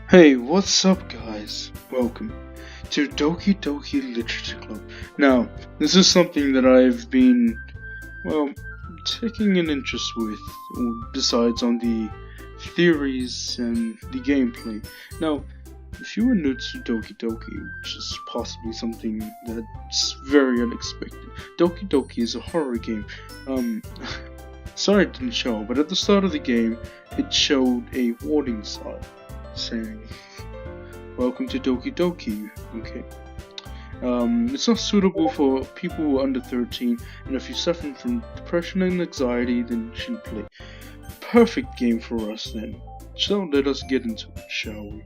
Hey, what's up, guys? Welcome to Doki Doki Literature Club. Now, this is something that I've been, well, taking an interest with, besides on the theories and the gameplay. Now, if you are new to Doki Doki, which is possibly something that's very unexpected, Doki Doki is a horror game. Sorry it didn't show, but at the start of the game, it showed a warning sign saying, "Welcome to Doki Doki." Okay. It's not suitable for people under 13, and if you're suffering from depression and anxiety, then you shouldn't play. Perfect game for us then. So let us get into it, shall we?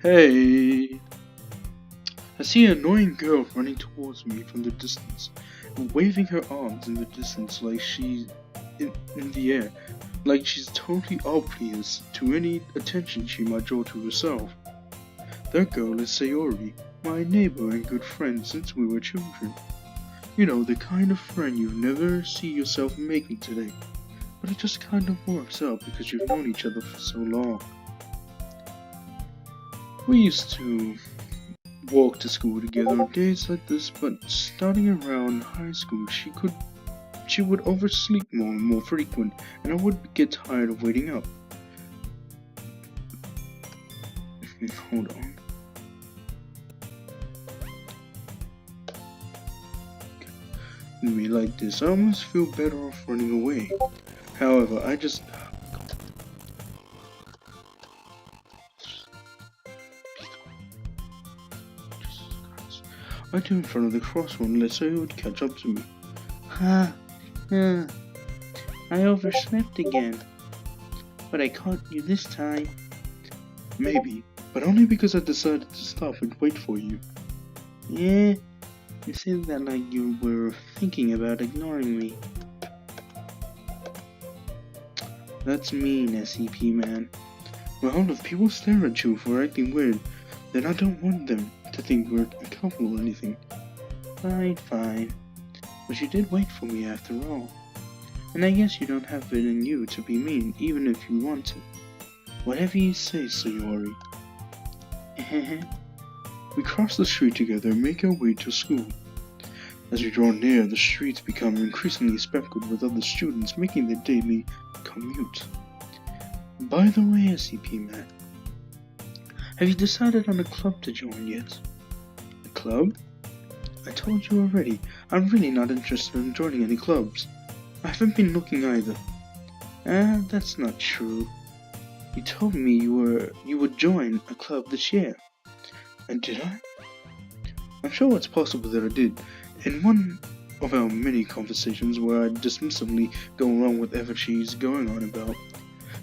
Hey! I see an annoying girl running towards me from the distance, waving her arms in the distance like she's in the air, like she's totally oblivious to any attention she might draw to herself. That girl is Sayori, my neighbor and good friend since we were children. You know, the kind of friend you never see yourself making today, but it just kind of works out because you've known each other for so long. We used to walk to school together on days like this, but starting around high school, she would oversleep more and more frequent, and I would get tired of waiting up. Hold on. Me like this, I almost feel better off running away. However, I do in front of the crossroad unless I would catch up to me. I overslept again. But I caught you this time. Maybe, but only because I decided to stop and wait for you. Yeah, you said that like you were thinking about ignoring me. That's mean, SCP man. Well, if people stare at you for acting weird, then I don't want them to think we're a couple or anything. Fine. But you did wait for me after all. And I guess you don't have it in you to be mean, even if you want to. Whatever you say, Sayori. We cross the street together and make our way to school. As we draw near, the streets become increasingly speckled with other students making their daily commute. By the way, SCP man, have you decided on a club to join yet? A club? I told you already, I'm really not interested in joining any clubs. I haven't been looking either. That's not true. You told me you would join a club this year. And did I? I'm sure it's possible that I did. In one of our many conversations where I dismissively go along with whatever she's going on about.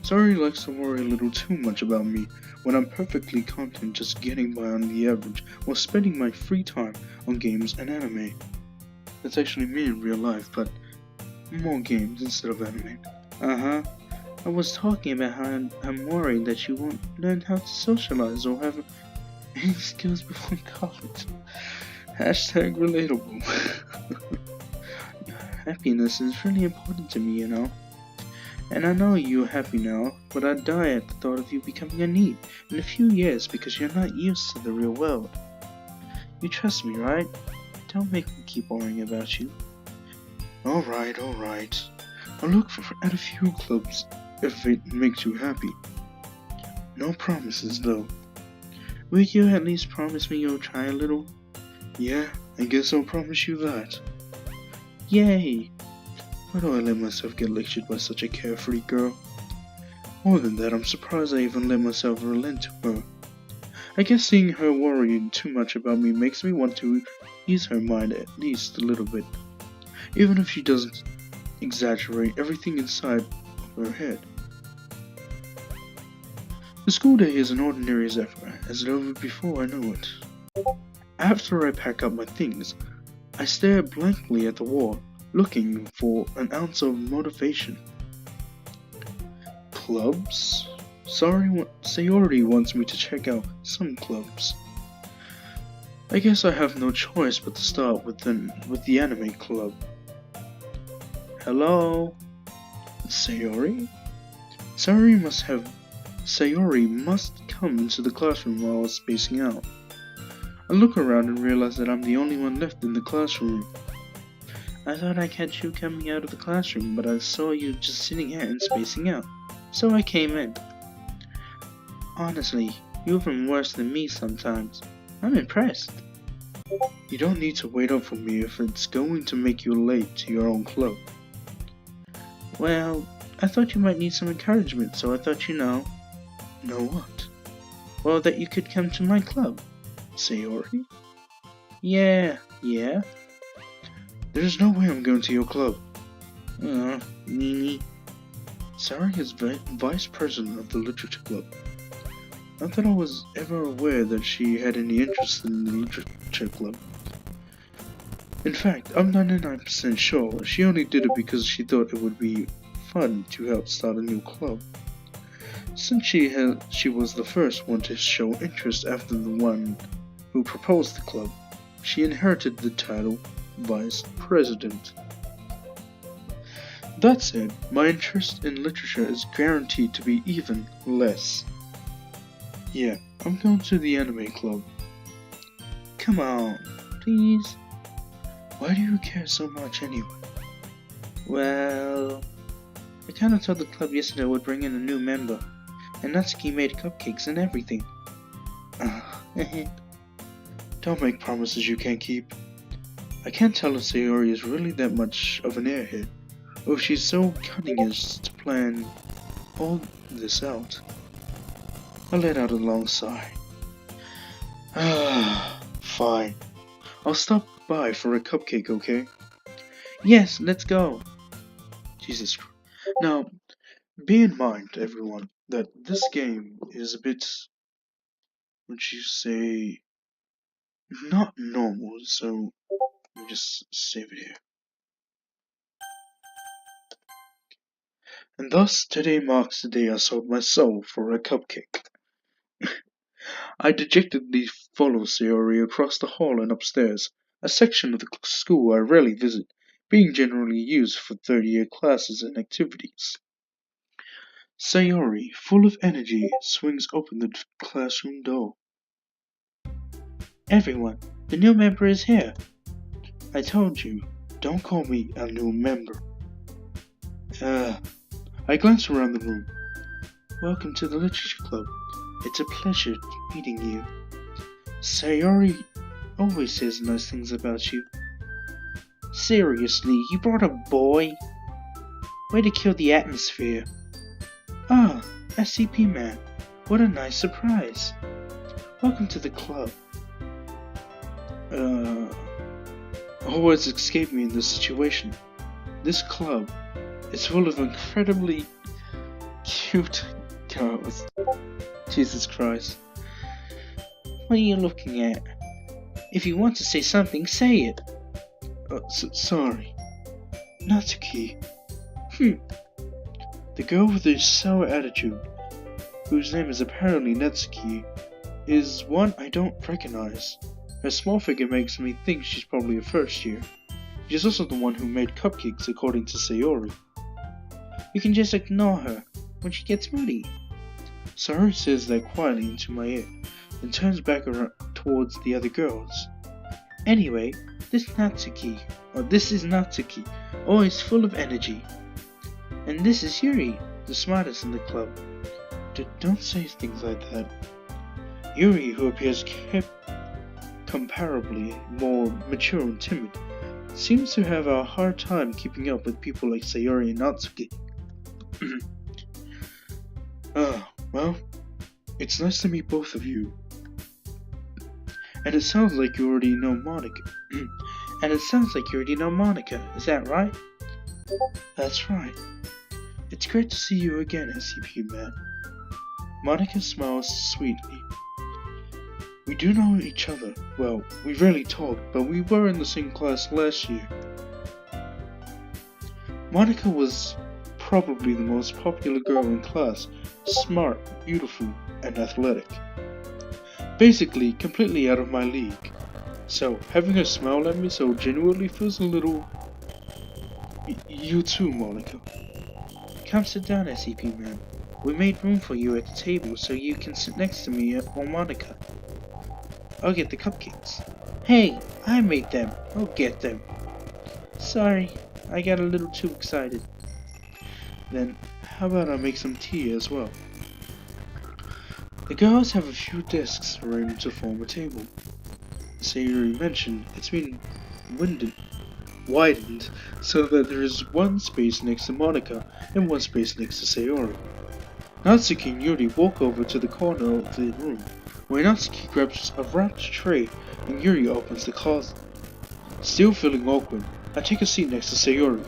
Sayori likes to worry a little too much about me when I'm perfectly content just getting by on the average while spending my free time on games and anime. That's actually me in real life, but more games instead of anime. I was talking about how I'm worried that you won't learn how to socialize or have any skills before college. Hashtag relatable. Happiness is really important to me, you know. And I know you're happy now, but I'd die at the thought of you becoming a need in a few years because you're not used to the real world. You trust me, right? Don't make me keep worrying about you. Alright. I'll look at a few clubs if it makes you happy. No promises though. Will you at least promise me you'll try a little? Yeah, I guess I'll promise you that. Yay! Why do I let myself get lectured by such a carefree girl? More than that, I'm surprised I even let myself relent to her. I guess seeing her worrying too much about me makes me want to ease her mind at least a little bit, even if she doesn't exaggerate everything inside of her head. The school day is an ordinary as ever, as over before I know it. After I pack up my things, I stare blankly at the wall, looking for an ounce of motivation. Clubs? Sayori wants me to check out some clubs. I guess I have no choice but to start with the anime club. Hello? Sayori? Sayori must come into the classroom while I was spacing out. I look around and realize that I'm the only one left in the classroom. I thought I'd catch you coming out of the classroom, but I saw you just sitting here and spacing out, so I came in. Honestly, you're even worse than me sometimes. I'm impressed. You don't need to wait up for me if it's going to make you late to your own club. Well, I thought you might need some encouragement, so I thought Know what? Well, that you could come to my club. Sayori? Yeah. There's no way I'm going to your club. Nini. Sayori is vice president of the literature club. Not that I was ever aware that she had any interest in the literature club. In fact, I'm 99% sure she only did it because she thought it would be fun to help start a new club. Since she was the first one to show interest after the one who proposed the club, she inherited the title Vice President. That said, my interest in literature is guaranteed to be even less. Yeah, I'm going to the anime club. Come on, please. Why do you care so much anyway? Well, I kinda told the club yesterday I would bring in a new member, and Natsuki made cupcakes and everything. Don't make promises you can't keep. I can't tell if Sayori is really that much of an airhead, or if she's so cunning as to plan all this out. I let out a long sigh. Fine. I'll stop by for a cupcake, okay? Yes, let's go. Jesus Christ. Now, bear in mind, everyone, that this game is a bit, would you say, not normal, so let me just save it here. And thus, today marks the day I sold my soul for a cupcake. I dejectedly follow Sayori across the hall and upstairs, a section of the school I rarely visit, being generally used for third-year classes and activities. Sayori, full of energy, swings open the classroom door. Everyone, the new member is here. I told you, don't call me a new member. I glance around the room. Welcome to the literature club. It's a pleasure meeting you. Sayori always says nice things about you. Seriously, you brought a boy? Way to kill the atmosphere. Ah, SCP man. What a nice surprise. Welcome to the club. Words escape me in this situation. This club is full of incredibly cute girls. Jesus Christ. What are you looking at? If you want to say something, say it. Sorry. Natsuki. The girl with the sour attitude, whose name is apparently Natsuki, is one I don't recognize. Her small figure makes me think she's probably a first year. She's also the one who made cupcakes according to Sayori. You can just ignore her when she gets moody. Sayori says that quietly into my ear, and turns back around towards the other girls. Anyway, this is Natsuki, always full of energy. And this is Yuri, the smartest in the club. Don't say things like that. Yuri, who appears comparably more mature and timid, seems to have a hard time keeping up with people like Sayori and Natsuki. Well, it's nice to meet both of you. And it sounds like you already know Monica. Is that right? That's right. It's great to see you again, SCP man. Monica smiles sweetly. We do know each other. Well, we rarely talk, but we were in the same class last year. Monica was probably the most popular girl in class, smart, beautiful, and athletic. Basically, completely out of my league. So, having her smile at me so genuinely feels a little... You too, Monica. Come sit down, SCP man. We made room for you at the table so you can sit next to me or Monica. I'll get the cupcakes. Hey, I made them. I'll get them. Sorry, I got a little too excited. Then, how about I make some tea as well? The girls have a few desks arranged to form a table. As Sayuri mentioned, it's been widened so that there is one space next to Monica and one space next to Sayori. Natsuki and Yuri walk over to the corner of the room, where Natsuki grabs a wrapped tray and Yuri opens the closet. Still feeling awkward, I take a seat next to Sayori.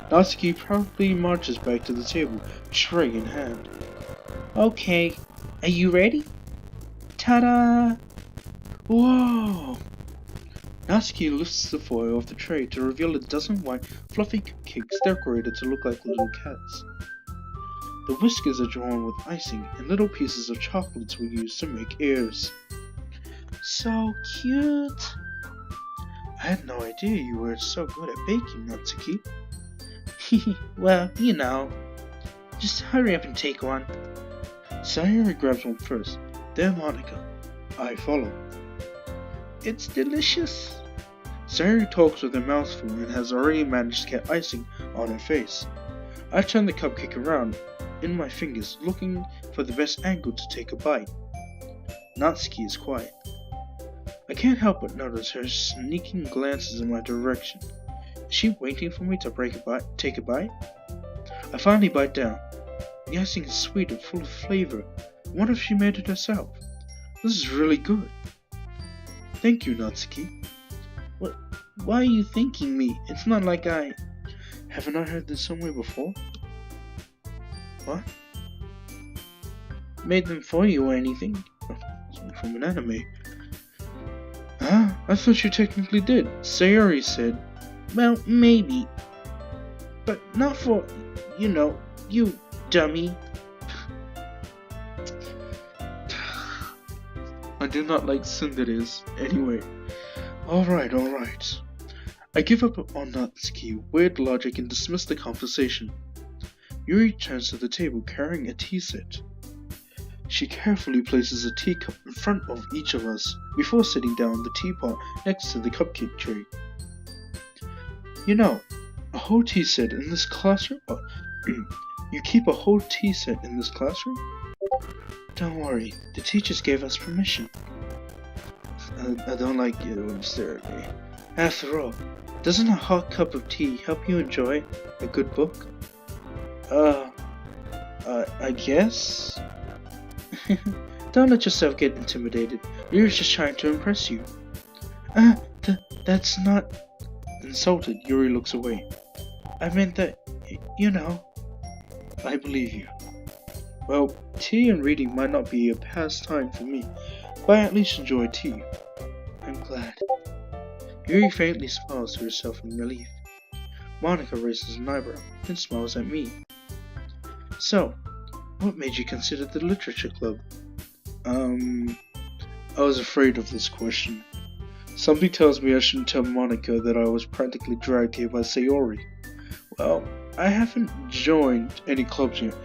Natsuki proudly marches back to the table, tray in hand. Okay, are you ready? Ta-da! Whoa! Natsuki lifts the foil off the tray to reveal a dozen white, fluffy cupcakes decorated to look like little cats. The whiskers are drawn with icing, and little pieces of chocolates were used to make ears. So cute! I had no idea you were so good at baking, Natsuki. Well, you know. Just hurry up and take one. Sayori grabs one first, then Monica. I follow. It's delicious. Sayori talks with her mouth full and has already managed to get icing on her face. I turn the cupcake around in my fingers, looking for the best angle to take a bite. Natsuki is quiet. I can't help but notice her sneaking glances in my direction. Is she waiting for me to take a bite? I finally bite down. The icing is sweet and full of flavor. I wonder if she made it herself. This is really good. Thank you, Natsuki. Why are you thanking me? It's not like I... Haven't I heard this somewhere before? What? Made them for you or anything? From an anime. Huh? I thought you technically did. Sayori said. Well, maybe. But not for, you dummy. I do not like tsunderes. Anyway. Alright. I give up on Natsuki, weird logic, and dismiss the conversation. Yuri turns to the table carrying a tea set. She carefully places a teacup in front of each of us before sitting down the teapot next to the cupcake tray. A whole tea set in this classroom? You keep a whole tea set in this classroom? Don't worry, the teachers gave us permission. I don't like you to stare at me. After all, doesn't a hot cup of tea help you enjoy a good book? I guess? Don't let yourself get intimidated. Yuri's just trying to impress you. That's not... Insulted, Yuri looks away. I meant that, I believe you. Well, tea and reading might not be a pastime for me, but I at least enjoy tea. I'm glad. Yuri faintly smiles to herself in relief. Monica raises an eyebrow, then smiles at me. So, what made you consider the literature club? I was afraid of this question. Something tells me I shouldn't tell Monica that I was practically dragged here by Sayori. Well, I haven't joined any clubs yet,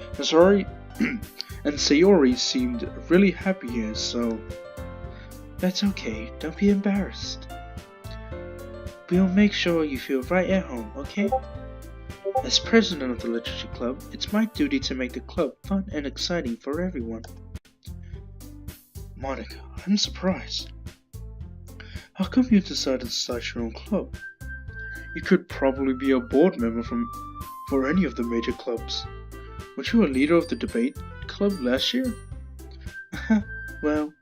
and Sayori seemed really happy here, so... That's okay, don't be embarrassed. We'll make sure you feel right at home, okay? As president of the literature club, it's my duty to make the club fun and exciting for everyone. Monica, I'm surprised. How come you decided to start your own club? You could probably be a board member for any of the major clubs. Weren't you a leader of the debate club last year? Well,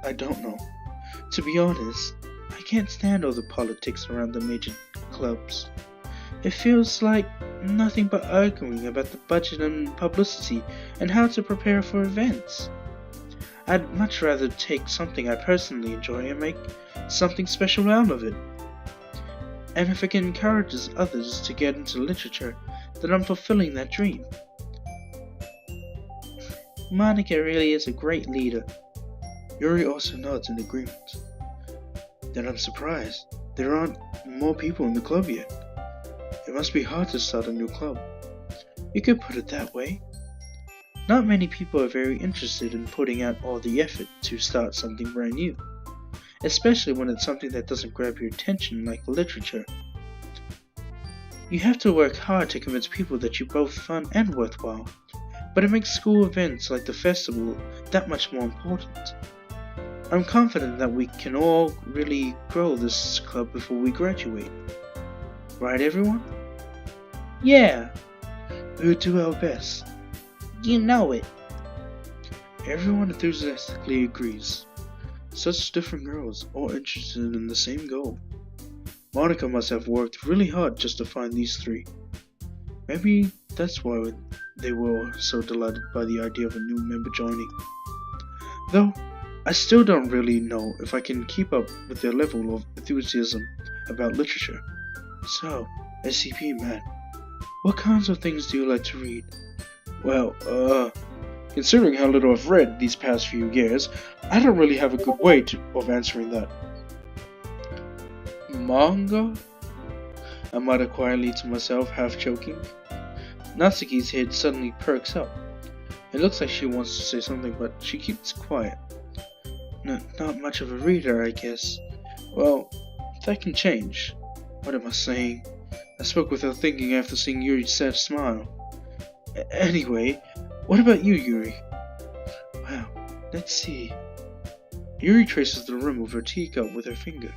I don't know. To be honest, I can't stand all the politics around the major clubs. It feels like nothing but arguing about the budget and publicity and how to prepare for events. I'd much rather take something I personally enjoy and make something special out of it. And if it encourages others to get into literature, then I'm fulfilling that dream. Monica really is a great leader. Yuri also nods in agreement. Then I'm surprised. There aren't more people in the club yet. It must be hard to start a new club. You could put it that way. Not many people are very interested in putting out all the effort to start something brand new, especially when it's something that doesn't grab your attention like literature. You have to work hard to convince people that you're both fun and worthwhile, but it makes school events like the festival that much more important. I'm confident that we can all really grow this club before we graduate. Right, everyone? Yeah, we'll do our best. You know it. Everyone enthusiastically agrees. Such different girls, all interested in the same goal. Monica must have worked really hard just to find these three. Maybe that's why they were so delighted by the idea of a new member joining. Though, I still don't really know if I can keep up with their level of enthusiasm about literature. So, SCP man, what kinds of things do you like to read? Well, considering how little I've read these past few years, I don't really have a good way of answering that. Manga? I muttered quietly to myself, half joking. Natsuki's head suddenly perks up. It looks like she wants to say something, but she keeps quiet. Not much of a reader, I guess. Well, that can change. What am I saying? I spoke without thinking after seeing Yuri's sad smile. Anyway, what about you, Yuri? Wow, let's see. Yuri traces the rim of her teacup with her finger.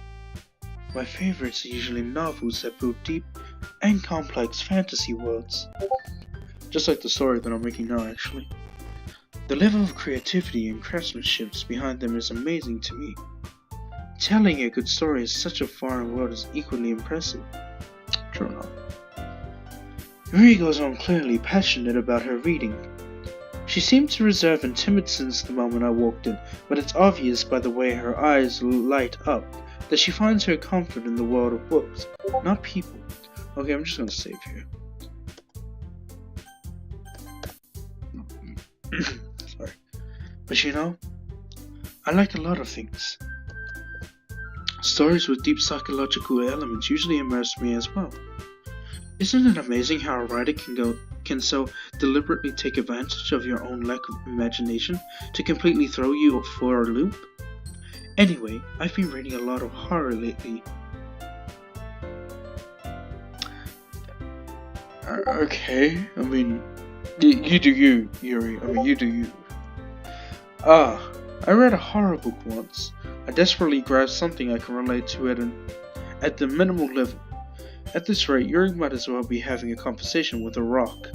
My favorites are usually novels that build deep and complex fantasy worlds. Just like the story that I'm making now, actually. The level of creativity and craftsmanship behind them is amazing to me. Telling a good story in such a foreign world is equally impressive. True enough. Yuri goes on clearly passionate about her reading. She seemed to reserve and timid since the moment I walked in, but it's obvious by the way her eyes light up that she finds her comfort in the world of books, not people. Okay, I'm just gonna save here. Sorry. But you know, I like a lot of things. Stories with deep psychological elements usually immerse me as well. Isn't it amazing how a writer can so deliberately take advantage of your own lack of imagination to completely throw you for a loop? Anyway, I've been reading a lot of horror lately. Okay, I mean, you do you, Yuri. I mean, you do you. I read a horror book once. I desperately grasped something I can relate to at the minimal level. At this rate, Yuri might as well be having a conversation with a rock.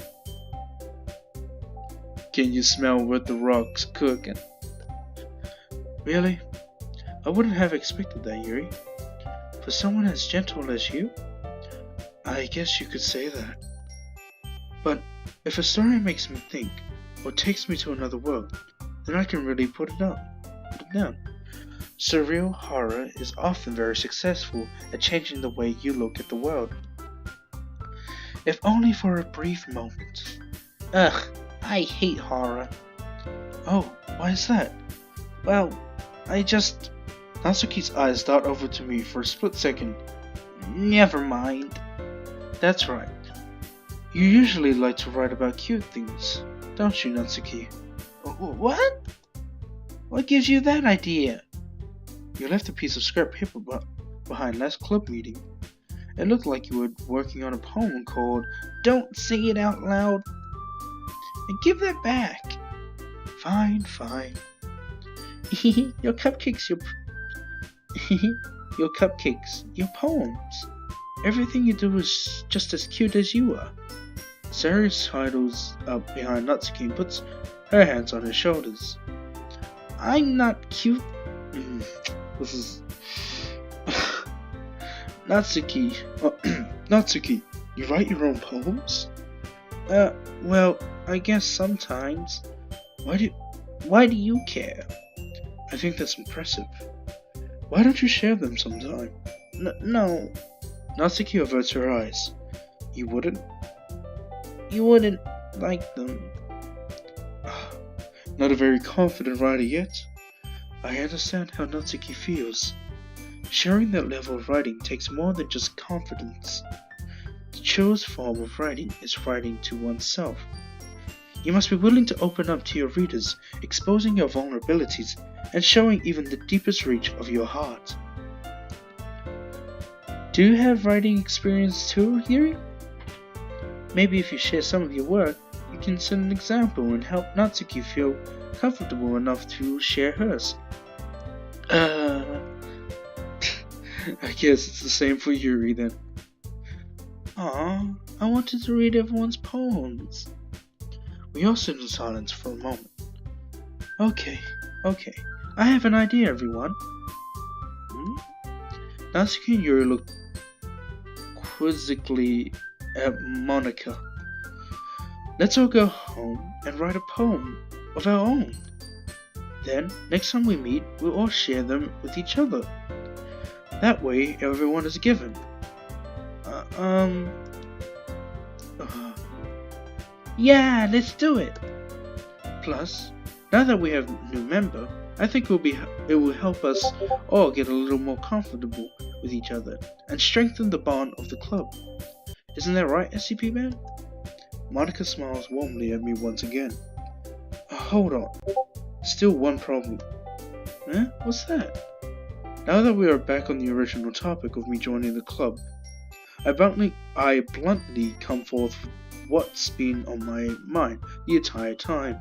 Can you smell what the rock's cooking? Really? I wouldn't have expected that, Yuri. For someone as gentle as you? I guess you could say that. But if a story makes me think, or takes me to another world, then I can really put it down. Surreal horror is often very successful at changing the way you look at the world. If only for a brief moment. Ugh, I hate horror. Oh, why is that? Well, Natsuki's eyes dart over to me for a split second. Never mind. That's right. You usually like to write about cute things, don't you, Natsuki? What? What gives you that idea? You left a piece of scrap paper behind last club meeting. It looked like you were working on a poem called Don't Say It Out Loud. And give that back. Fine. Your cupcakes, your poems. Everything you do is just as cute as you are. Sari sidles up behind Natsuki and puts her hands on his shoulders. I'm not cute. This is Natsuki. Natsuki, you write your own poems? Well, I guess sometimes. Why do you care? I think that's impressive. Why don't you share them sometime? No. Natsuki averts her eyes. You wouldn't? You wouldn't like them. Not a very confident writer yet. I understand how Natsuki feels. Sharing that level of writing takes more than just confidence. The truest form of writing is writing to oneself. You must be willing to open up to your readers, exposing your vulnerabilities and showing even the deepest reach of your heart. Do you have writing experience too, Yuri? Maybe if you share some of your work, you can set an example and help Natsuki feel comfortable enough to share hers. I guess it's the same for Yuri then. Aw, I wanted to read everyone's poems. We all stood in silence for a moment. Okay, I have an idea, everyone. Natsuki and Yuri looked quizzically at Monica. Let's all go home and write a poem of our own. Then, next time we meet, we'll all share them with each other. That way, everyone is given. Yeah, let's do it! Plus, now that we have a new member, I think it will help us all get a little more comfortable with each other and strengthen the bond of the club. Isn't that right, SCP Man? Monica smiles warmly at me once again. Hold on. Still one problem. Huh? What's that? Now that we are back on the original topic of me joining the club, I bluntly come forth with what's been on my mind the entire time.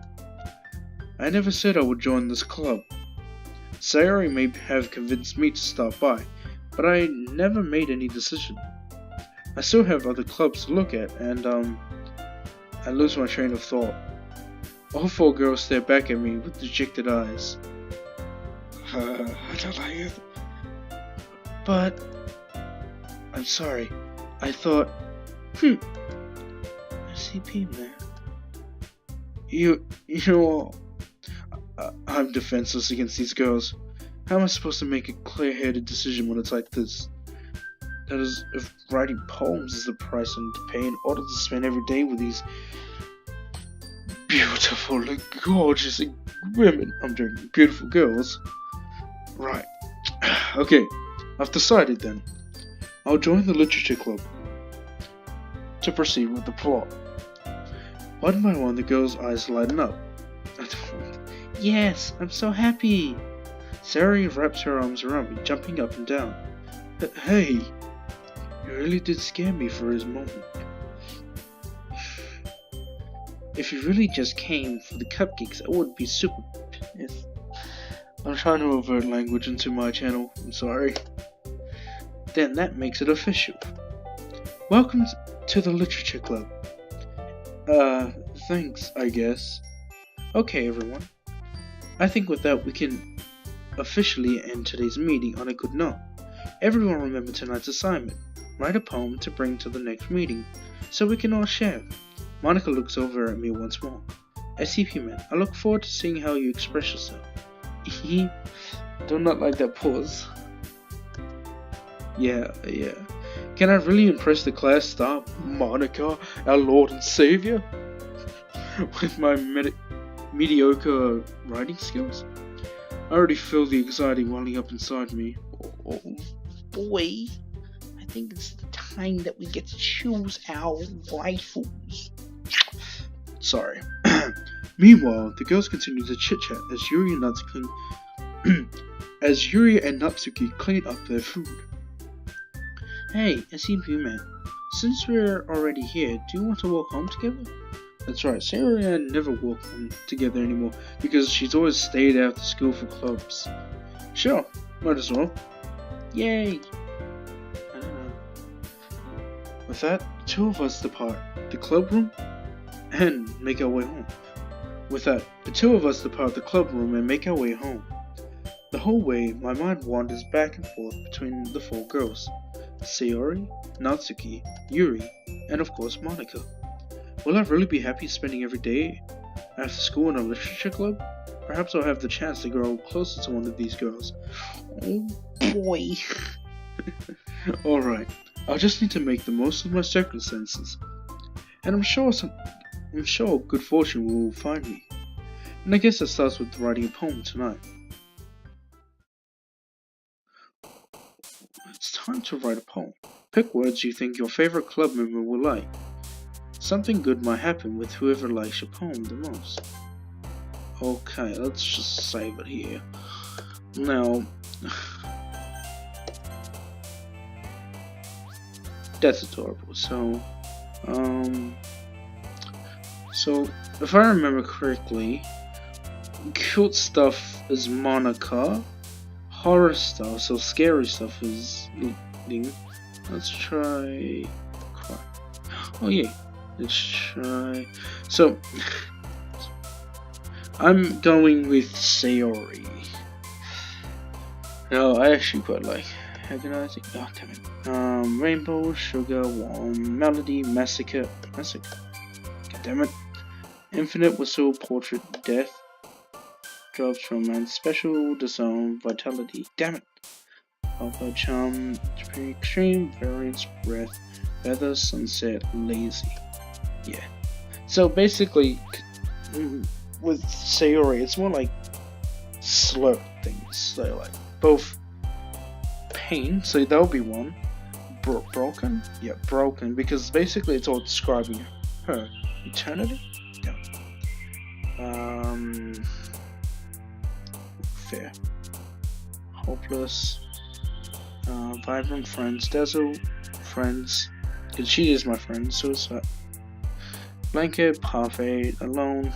I never said I would join this club. Sayori may have convinced me to stop by, but I never made any decision. I still have other clubs to look at, and I lose my train of thought. All four girls stare back at me with dejected eyes. I don't like it. But I'm sorry. I thought, SCP Man. You know, I'm defenseless against these girls. How am I supposed to make a clear-headed decision when it's like this? That is, if writing poems is the price I need to pay in order to spend every day with these beautiful and gorgeous women. I'm joking, beautiful girls. Right. Okay, I've decided then. I'll join the literature club to proceed with the plot. One by one, the girls' eyes lighten up. Yes, I'm so happy. Sayori wraps her arms around me, jumping up and down. Hey, you really did scare me for his moment. If you really just came for the cupcakes, I would be super pissed. I'm trying to avert language into my channel, I'm sorry. Then that makes it official. Welcome to the literature club. Thanks, I guess. Okay, everyone. I think with that we can officially end today's meeting on a good note. Everyone remember tonight's assignment. Write a poem to bring to the next meeting, so we can all share. Monica looks over at me once more. SCP Man, I look forward to seeing how you express yourself. Do not like that pause. Yeah. Can I really impress the class star, Monica, our Lord and Savior? With my mediocre writing skills? I already feel the anxiety welling up inside me. Oh boy, I think it's the time that we get to choose our rifles. Sorry. Meanwhile, the girls continue to chit-chat as Yuri and Natsuki clean up their food. Hey, SCP Man, since we're already here, do you want to walk home together? That's right, Sayori and I never walk home together anymore because she's always stayed after school for clubs. Sure, might as well. Yay! I don't know. With that, two of us depart the club room and make our way home. The whole way, my mind wanders back and forth between the four girls. Sayori, Natsuki, Yuri, and of course Monica. Will I really be happy spending every day after school in a literature club? Perhaps I'll have the chance to grow closer to one of these girls. Oh boy. Alright, I'll just need to make the most of my circumstances. And I'm sure good fortune will find me. And I guess that starts with writing a poem tonight. It's time to write a poem. Pick words you think your favorite club member will like. Something good might happen with whoever likes your poem the most. Okay, let's just save it here. Now, that's adorable. So if I remember correctly, cute stuff is Monica, horror stuff, so scary stuff is Ling. Let's try cry. Oh yeah, let's try. So I'm going with Sayori. No, I actually quite like agonizing. Oh damn it. Rainbow, sugar, warm, melody, massacre. God damn it. Infinite whistle, portrait, death, drops, romance, special, disown, vitality. Damn it. Alpha, charm, extreme, variance, breath, feather, sunset, lazy. Yeah. So basically, with Sayori, it's more like slur things. So like both pain, so that'll be one. Broken? Yeah, broken, because basically it's all describing her eternity. Yeah. Fair. Hopeless. Vibrant, friends, dazzle, friends, because she is my friend. Suicide, blanket, parfait, alone,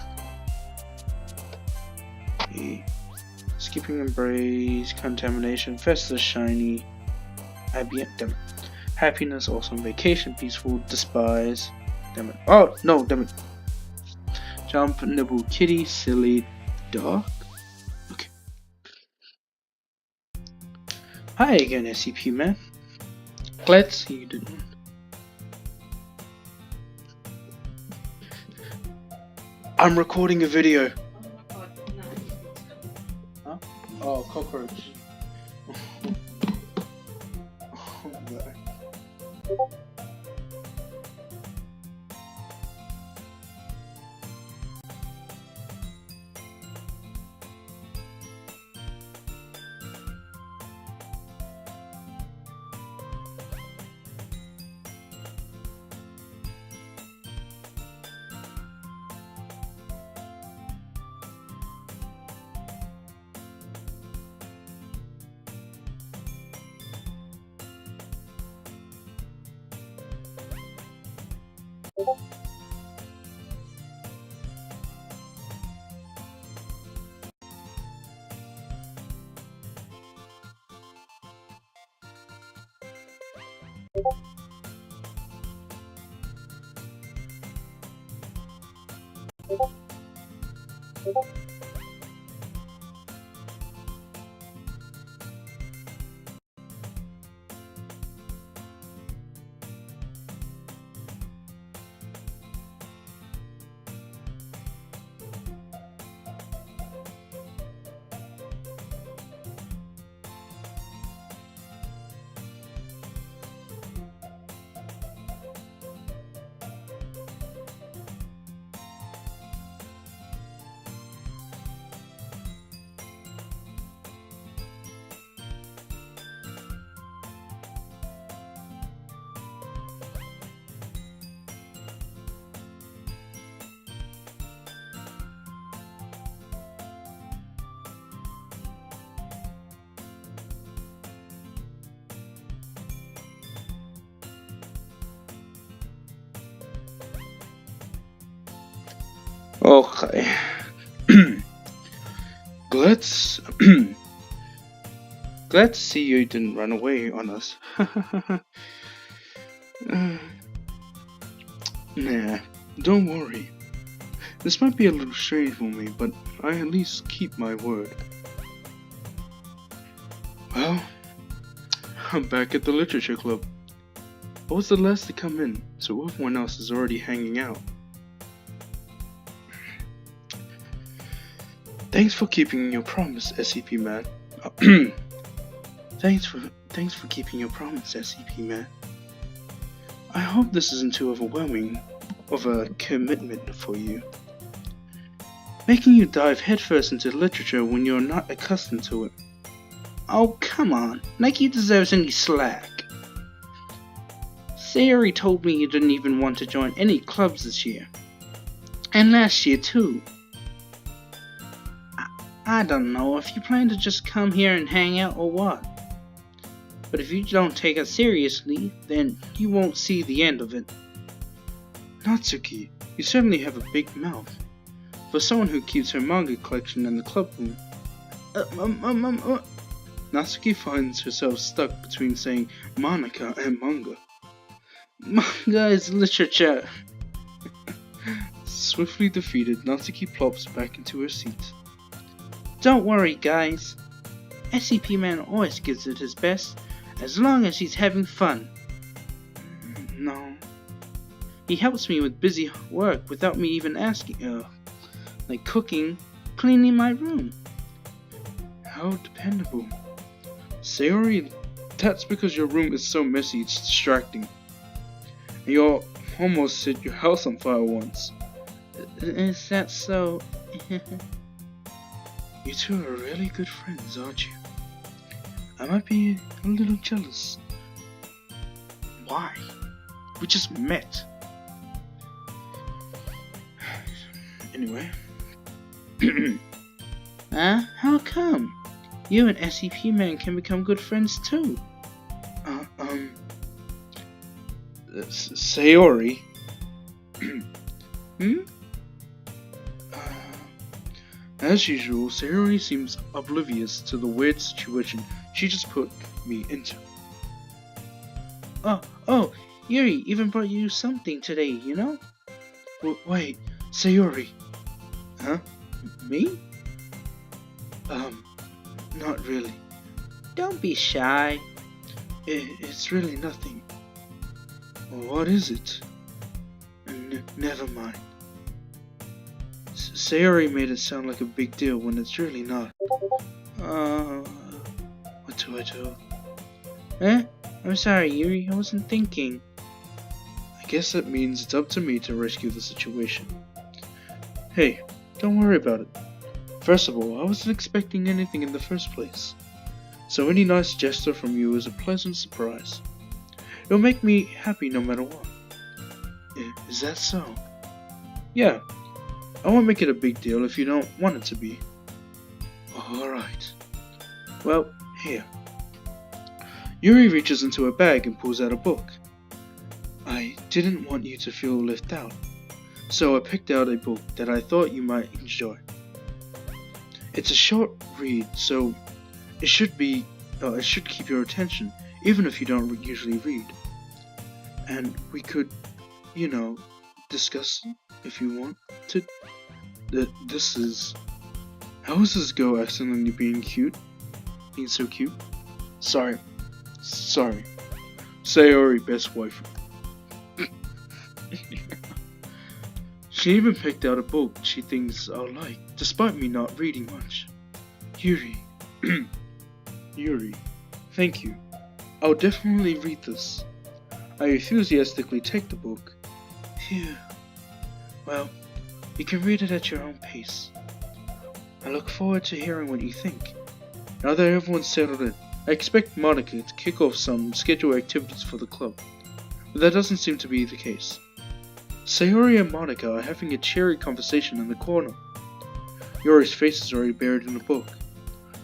skipping embrace, contamination, festus, shiny, ambient, happiness, awesome, vacation, peaceful, despise, damn it, oh no, damn it, jump, nibble, kitty, silly, dark. Okay. Hi again, SCP man. Glad to see you didn't. I'm recording a video. Huh? Oh, cockroach. Oh, no. Okay. Glad to see you didn't run away on us. Nah, don't worry. This might be a little strange for me, but I at least keep my word. Well, I'm back at the literature club. I was the last to come in, so everyone else is already hanging out. Thanks for keeping your promise, SCP man. Thanks for keeping your promise, SCP man. I hope this isn't too overwhelming of a commitment for you. Making you dive headfirst into literature when you're not accustomed to it. Oh, come on. Nike deserves any slack. Sayori told me you didn't even want to join any clubs this year. And last year too. I don't know if you plan to just come here and hang out or what. But if you don't take us seriously, then you won't see the end of it. Natsuki, you certainly have a big mouth. For someone who keeps her manga collection in the club room. Natsuki finds herself stuck between saying Monica and manga. Manga is literature. Swiftly defeated, Natsuki plops back into her seat. Don't worry, guys. SCP-Man always gives it his best, as long as he's having fun. No. He helps me with busy work without me even asking, like cooking, cleaning my room. How dependable. Sayori, that's because your room is so messy it's distracting. And you almost set your house on fire once. Is that so? You two are really good friends, aren't you? I might be a little jealous. Why? We just met. Anyway. How come? You and SCP-Man can become good friends too. Sayori. As usual, Sayori seems oblivious to the weird situation she just put me into. Oh, Yuri even brought you something today, you know? Wait, Sayori. Huh? Me? Not really. Don't be shy. It's really nothing. What is it? Never mind. Sayori made it sound like a big deal when it's really not. What do I do? I'm sorry, Yuri. I wasn't thinking. I guess that means it's up to me to rescue the situation. Hey, don't worry about it. First of all, I wasn't expecting anything in the first place. So any nice gesture from you is a pleasant surprise. It'll make me happy no matter what. Is that so? Yeah. I won't make it a big deal if you don't want it to be. Alright. Well, here. Yuri reaches into her bag and pulls out a book. I didn't want you to feel left out, so I picked out a book that I thought you might enjoy. It's a short read, so it should keep your attention, even if you don't usually read. And we could, discuss if you want to. How is this girl accidentally being so cute? Sorry. Sayori, best wife. She even picked out a book she thinks I'll like, despite me not reading much. Yuri. Yuri, thank you. I'll definitely read this. I enthusiastically take the book. Phew. Well, you can read it at your own pace. I look forward to hearing what you think. Now that everyone's settled in, I expect Monica to kick off some scheduled activities for the club, but that doesn't seem to be the case. Sayori and Monica are having a cheery conversation in the corner. Yuri's face is already buried in the book.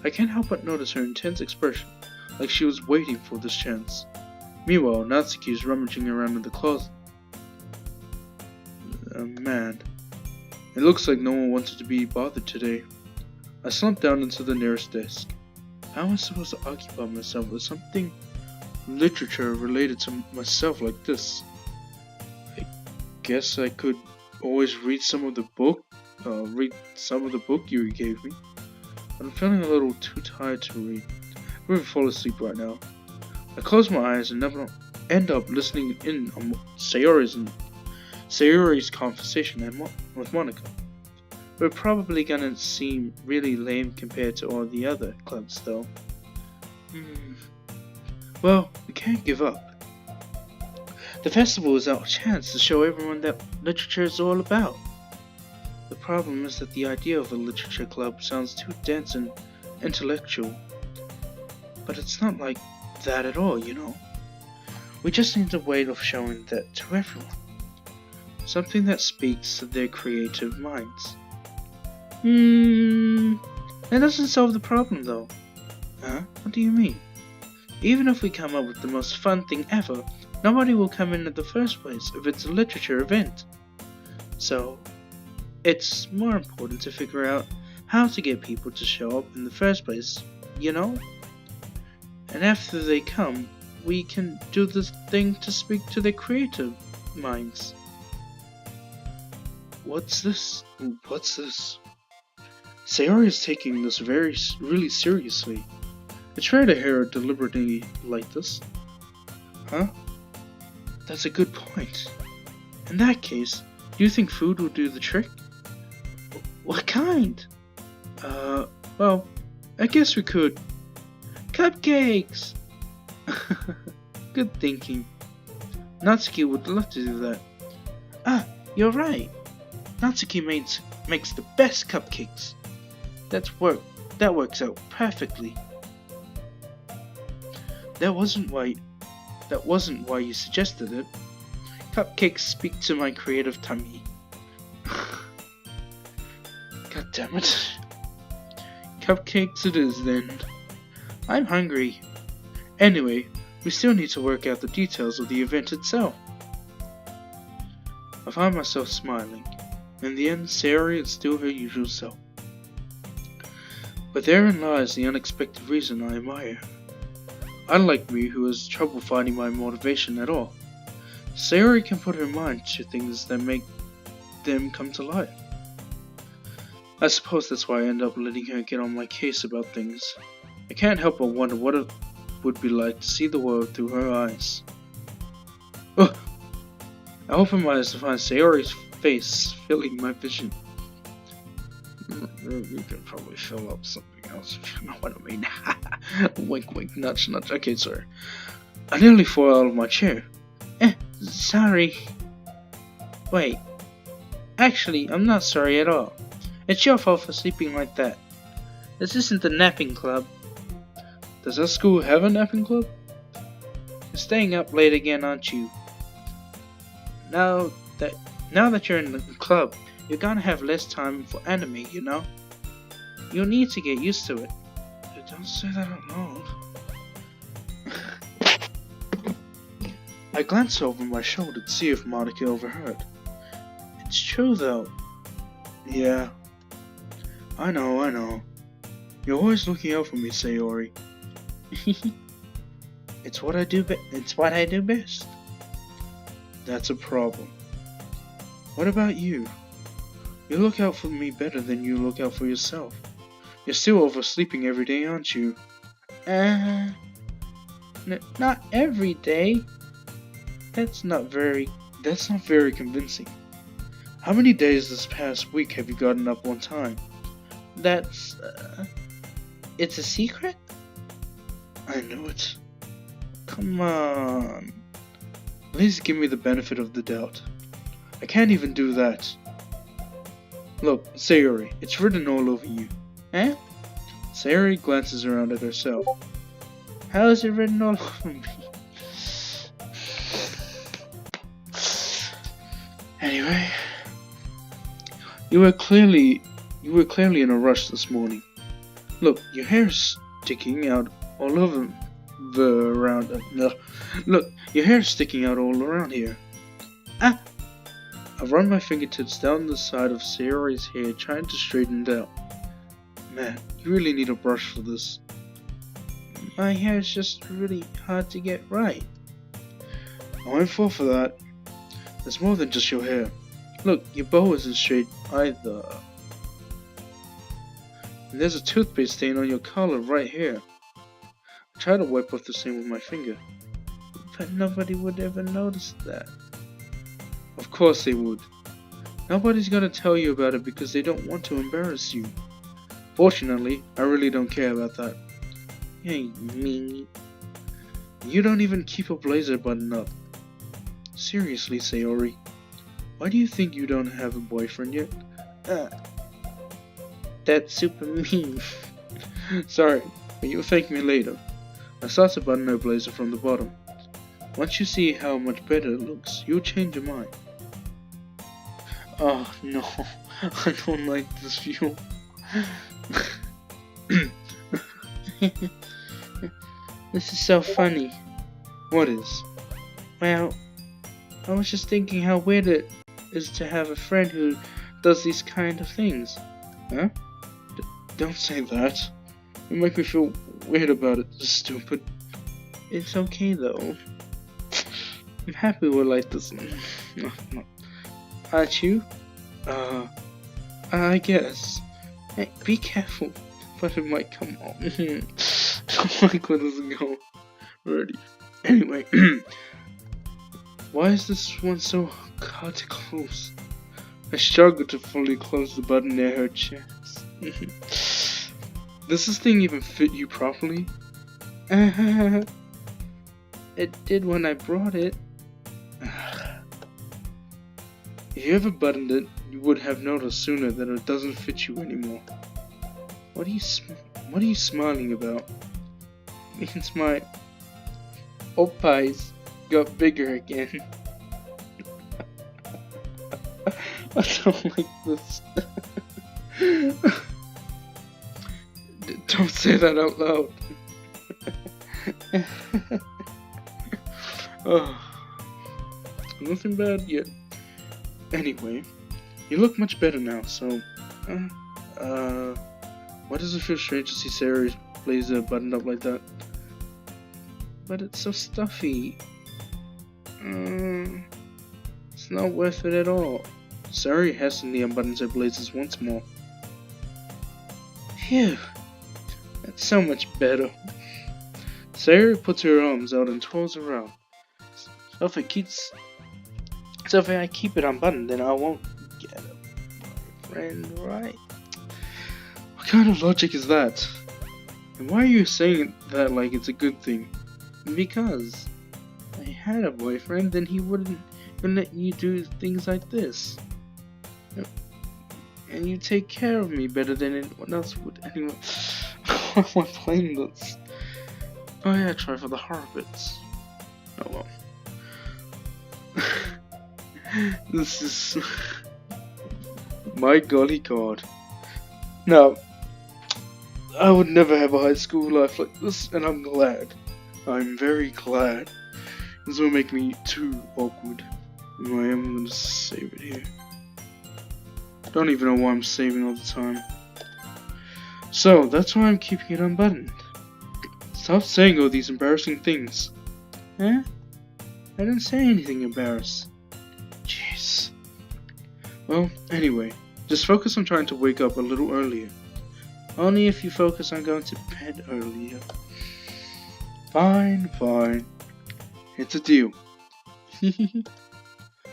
I can't help but notice her intense expression, like she was waiting for this chance. Meanwhile, Natsuki is rummaging around in the closet. Man. It looks like no one wanted to be bothered today. I slumped down into the nearest desk. How am I supposed to occupy myself with something literature related to myself like this? I guess I could always read some of the book Yuri gave me. But I'm feeling a little too tired to read. I'm going to fall asleep right now. I close my eyes and never end up listening in on Sayori's conversation with Monica. We're probably gonna seem really lame compared to all the other clubs though. Well, we can't give up. The festival is our chance to show everyone that literature is all about. The problem is that the idea of a literature club sounds too dense and intellectual. But it's not like that at all, We just need a way of showing that to everyone. Something that speaks to their creative minds. That doesn't solve the problem though. Huh? What do you mean? Even if we come up with the most fun thing ever, nobody will come in the first place if it's a literature event. So, it's more important to figure out how to get people to show up in the first place, you know? And after they come, we can do this thing to speak to their creative minds. What's this? Sayori is taking this really seriously. It's rare to hear her deliberately like this. Huh? That's a good point. In that case, do you think food will do the trick? What kind? Well, I guess we could. Cupcakes! Good thinking. Natsuki would love to do that. Ah, you're right. Natsuki makes the best cupcakes. That works out perfectly. That wasn't why you suggested it. Cupcakes speak to my creative tummy. God damn it. Cupcakes it is then. I'm hungry. Anyway, we still need to work out the details of the event itself. I found myself smiling. In the end, Sayori is still her usual self. But therein lies the unexpected reason I admire. Unlike me, who has trouble finding my motivation at all, Sayori can put her mind to things that make them come to life. I suppose that's why I end up letting her get on my case about things. I can't help but wonder what it would be like to see the world through her eyes. Ugh! I open my eyes to find Sayori's face filling my vision. You could probably fill up something else if you know what I mean. Wink wink, nudge nudge. Okay, sorry. I nearly fall out of my chair. Sorry. Wait. Actually, I'm not sorry at all. It's your fault for sleeping like that. This isn't the napping club. Does our school have a napping club? You're staying up late again, aren't you? Now that you're in the club, you're gonna have less time for anime, you know? You'll need to get used to it. Don't say that out loud. I glanced over my shoulder to see if Monica overheard. It's true though. Yeah. I know. You're always looking out for me, Sayori. It's what I do best. That's a problem. What about you? You look out for me better than you look out for yourself. You're still oversleeping every day, aren't you? Not every day. That's not very convincing. How many days this past week have you gotten up on time? That's, it's a secret? I knew it. Come on. At least give me the benefit of the doubt. I can't even do that. Look, Sayori, it's written all over you. Eh? Sayori glances around at herself. How is it written all over me? Anyway, you were clearly in a rush this morning. Look, your hair's sticking out all over Look, your hair's sticking out all around here. Ah! I run my fingertips down the side of Sayori's hair, trying to straighten it out. Man, you really need a brush for this. My hair is just really hard to get right. I won't fall for that. There's more than just your hair. Look, your bow isn't straight either. And there's a toothpaste stain on your collar right here. I try to wipe off the stain with my finger, but nobody would ever notice that. Of course they would. Nobody's gonna tell you about it because they don't want to embarrass you. Fortunately, I really don't care about that. Hey, me. You don't even keep a blazer button up. Seriously, Sayori. Why do you think you don't have a boyfriend yet? That's super mean. Sorry, but you'll thank me later. I start to button her blazer from the bottom. Once you see how much better it looks, you'll change your mind. Oh no, I don't like this view. This is so funny. What is? Well, I was just thinking how weird it is to have a friend who does these kind of things. Huh? Don't say that. You make me feel weird about it, stupid. It's okay though. I'm happy we're like this. No. Aren't you? I guess. Hey, be careful. But it might come off. Don't like where this is going. Already. Anyway. Why is this one so hard to close? I struggle to fully close the button near her chest. Does this thing even fit you properly? It did when I brought it. If you ever buttoned it, you would have noticed sooner that it doesn't fit you anymore. What are you smiling about? Means my oppies got bigger again. I don't like this. Don't say that out loud. Oh, nothing bad yet. Anyway, you look much better now, so, why does it feel strange to see Sarah's blazer buttoned up like that? But it's so stuffy. It's not worth it at all. Sari hastily unbuttons her blazers once more. Phew, that's so much better. Sari puts her arms out and twirls around. So if I keep it unbuttoned, then I won't get a boyfriend, right? What kind of logic is that? And why are you saying that like it's a good thing? Because if I had a boyfriend, then he wouldn't let you do things like this. And you take care of me better than anyone else would. Anyway, why am I playing this? Oh yeah, try for the horror bits. Oh well. This is my golly god. Now, I would never have a high school life like this, and I'm glad. I'm very glad. This will make me too awkward. I am gonna save it here. Don't even know why I'm saving all the time. So, that's why I'm keeping it unbuttoned. Stop saying all these embarrassing things. Huh? I didn't say anything embarrassing. Jeez. Well, anyway, just focus on trying to wake up a little earlier. Only if you focus on going to bed earlier. Fine. It's a deal.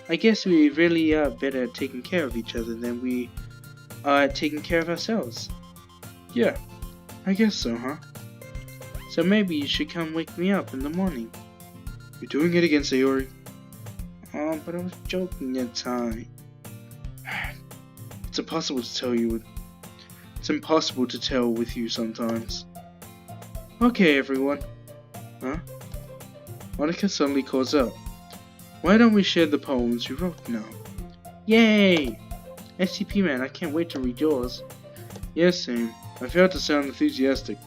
I guess we really are better at taking care of each other than we are at taking care of ourselves. Yeah, I guess so, huh? So maybe you should come wake me up in the morning. You're doing it again, Sayori. Oh, but I was joking that time. It's impossible to tell you. It's impossible to tell with you sometimes. Okay, everyone. Huh? Monica suddenly calls out. Why don't we share the poems you wrote now? Yay! SCP man, I can't wait to read yours. Yes, same. I failed to sound enthusiastic.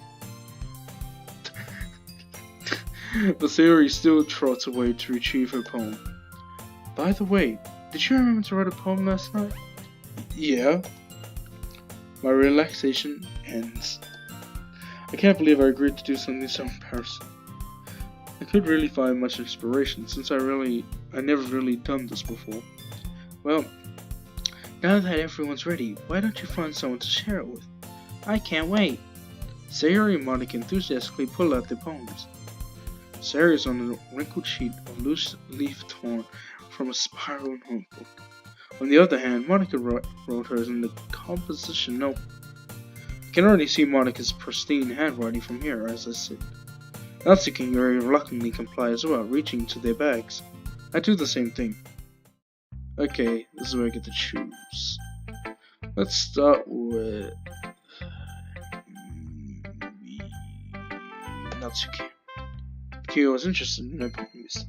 But Sayori still trots away to retrieve her poem. By the way, did you remember to write a poem last night? Yeah. My relaxation ends. I can't believe I agreed to do something so embarrassing. I couldn't really find much inspiration since I never really done this before. Well, now that everyone's ready, why don't you find someone to share it with? I can't wait. Sayori and Monica enthusiastically pull out their poems. Sayori is on a wrinkled sheet of loose leaf torn from a spiral notebook. On the other hand, Monica wrote hers in the composition notebook. I can already see Monica's pristine handwriting from here as I sit. Natsuki and Yuri reluctantly comply as well, reaching into their bags. I do the same thing. Okay, this is where I get to choose. Let's start with Natsuki. Yuki was interested in her views.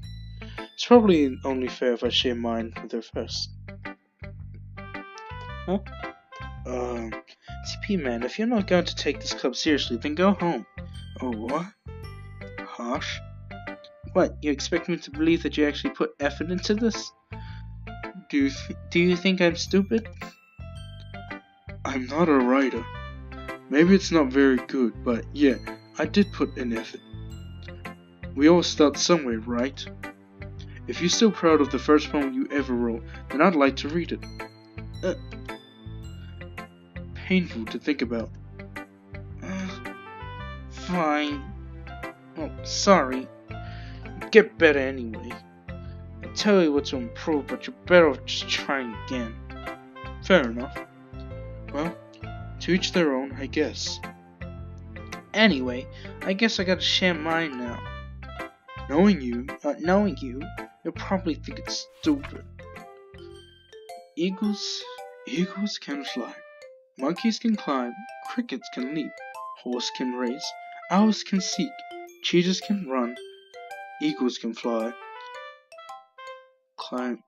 It's probably only fair if I share mine with her first. Huh? CP man, if you're not going to take this club seriously, then go home. Oh, what? Harsh? What, you expect me to believe that you actually put effort into this? Do you think I'm stupid? I'm not a writer. Maybe it's not very good, but yeah, I did put in effort. We all start somewhere, right? If you're still proud of the first poem you ever wrote, then I'd like to read it. Painful to think about. Fine. Oh, sorry. Get better anyway. I'll tell you what to improve, but you're better off just trying again. Fair enough. Well, to each their own, I guess. Anyway, I guess I gotta share mine now. Knowing you, you'll probably think it's stupid. Eagles can fly. Monkeys can climb. Crickets can leap. Horse can race. Owls can seek. Cheetahs can run. Eagles can fly. Climb.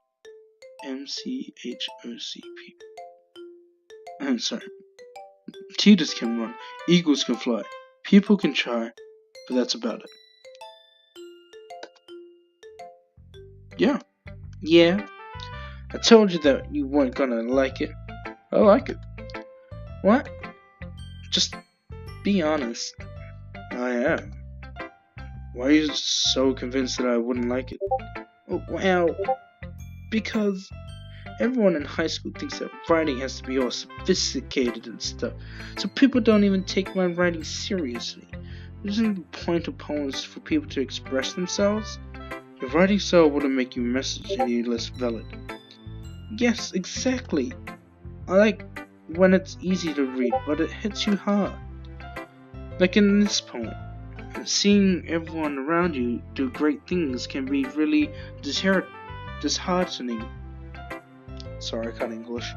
MCHOCP. I'm sorry. Cheetahs can run. Eagles can fly. People can try. But that's about it. Yeah. Yeah. I told you that you weren't gonna like it. I like it. What? Just be honest. I am. Why are you so convinced that I wouldn't like it? Well, because everyone in high school thinks that writing has to be all sophisticated and stuff, so people don't even take my writing seriously. Isn't the point of poems for people to express themselves? Your writing style wouldn't make your message any less valid. Yes, exactly. I like when it's easy to read, but it hits you hard. Like in this poem, seeing everyone around you do great things can be really disheartening. Sorry, I can't English.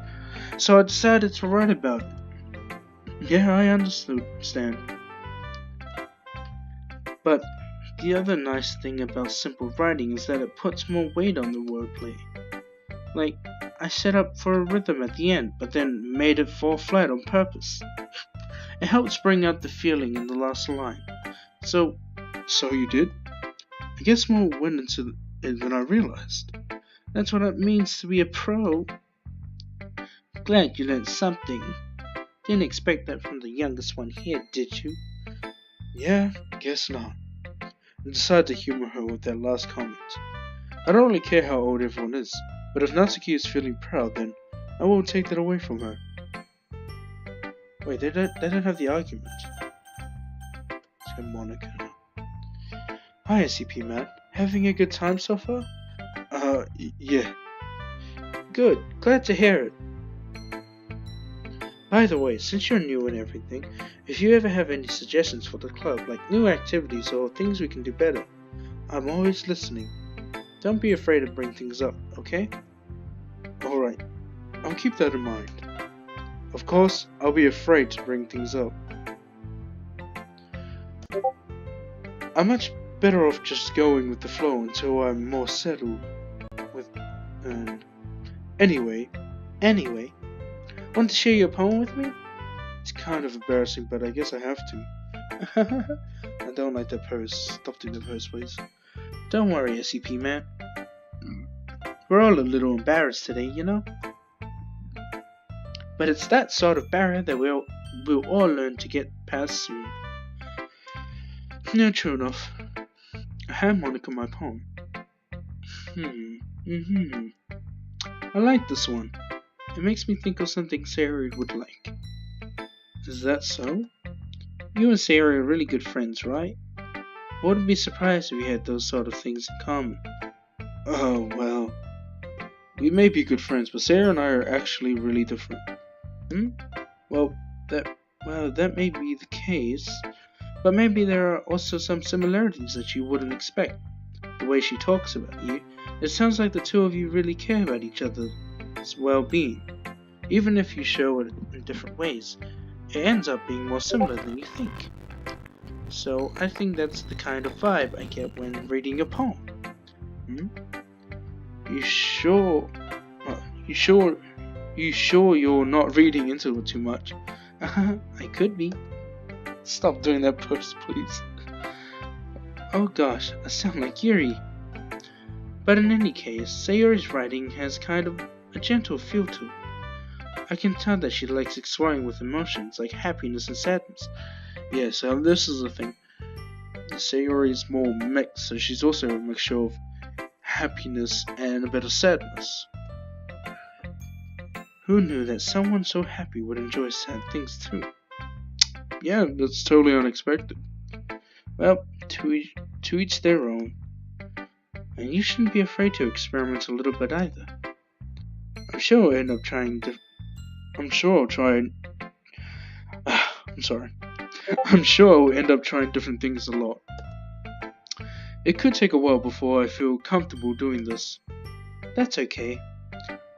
So I decided to write about it. Yeah, I understand. But the other nice thing about simple writing is that it puts more weight on the wordplay. Like, I set up for a rhythm at the end, but then made it fall flat on purpose. It helps bring out the feeling in the last line. So you did? I guess more went into it than I realized. That's what it means to be a pro. Glad you learned something. Didn't expect that from the youngest one here, did you? Yeah, guess not. I decided to humor her with that last comment. I don't really care how old everyone is, but if Natsuki is feeling proud, then I won't take that away from her. Wait, they don't have the argument. Said Monica. Hi, SCP man. Having a good time so far? Yeah. Good. Glad to hear it. By the way, since you're new and everything, if you ever have any suggestions for the club, like new activities or things we can do better, I'm always listening. Don't be afraid to bring things up, okay? Alright. I'll keep that in mind. Of course, I'll be afraid to bring things up. I'm much better off just going with the flow until I'm more settled with... Anyway, want to share your poem with me? It's kind of embarrassing, but I guess I have to. I don't like that pose. Stop doing the pose, please. Don't worry, SCP man. We're all a little embarrassed today, you know? But it's that sort of barrier that we'll all learn to get past soon. Yeah, true enough. I hand Monica my poem. I like this one. It makes me think of something Sayori would like. Is that so? You and Sayori are really good friends, right? I wouldn't be surprised if we had those sort of things in common. Oh, well. We may be good friends, but Sarah and I are actually really different. Well, that may be the case, but maybe there are also some similarities that you wouldn't expect. The way she talks about you, it sounds like the two of you really care about each other's well-being. Even if you show it in different ways, it ends up being more similar than you think. So I think that's the kind of vibe I get when reading a poem. Hmm? You sure? You sure? You sure you're not reading into it too much? I could be. Stop doing that post, please. Oh gosh, I sound like Yuri. But in any case, Sayori's writing has kind of a gentle feel to it. I can tell that she likes exploring with emotions like happiness and sadness. Yeah, so this is the thing. Sayori's more mixed, so she's also a mixture of happiness and a bit of sadness. Who knew that someone so happy would enjoy sad things too? Yeah, that's totally unexpected. Well, to each their own. And you shouldn't be afraid to experiment a little bit either. I'm sure I'll end up trying I'm sure I'll end up trying different things a lot. It could take a while before I feel comfortable doing this. That's okay.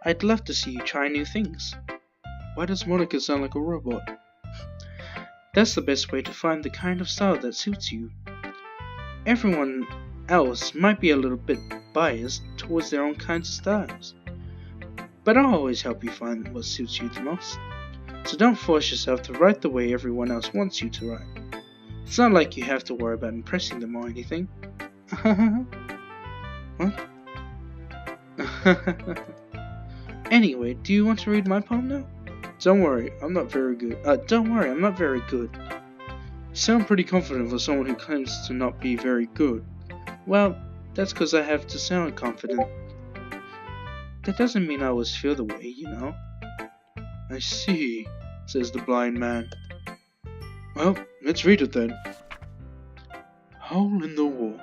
I'd love to see you try new things. Why does Monica sound like a robot? That's the best way to find the kind of style that suits you. Everyone else might be a little bit biased towards their own kinds of styles, but I'll always help you find what suits you the most. So don't force yourself to write the way everyone else wants you to write. It's not like you have to worry about impressing them or anything. What? Anyway, do you want to read my poem now? Don't worry, I'm not very good. You sound pretty confident for someone who claims to not be very good. Well, that's because I have to sound confident. That doesn't mean I always feel the way, you know. I see, says the blind man. Well, let's read it then. Hole in the wall.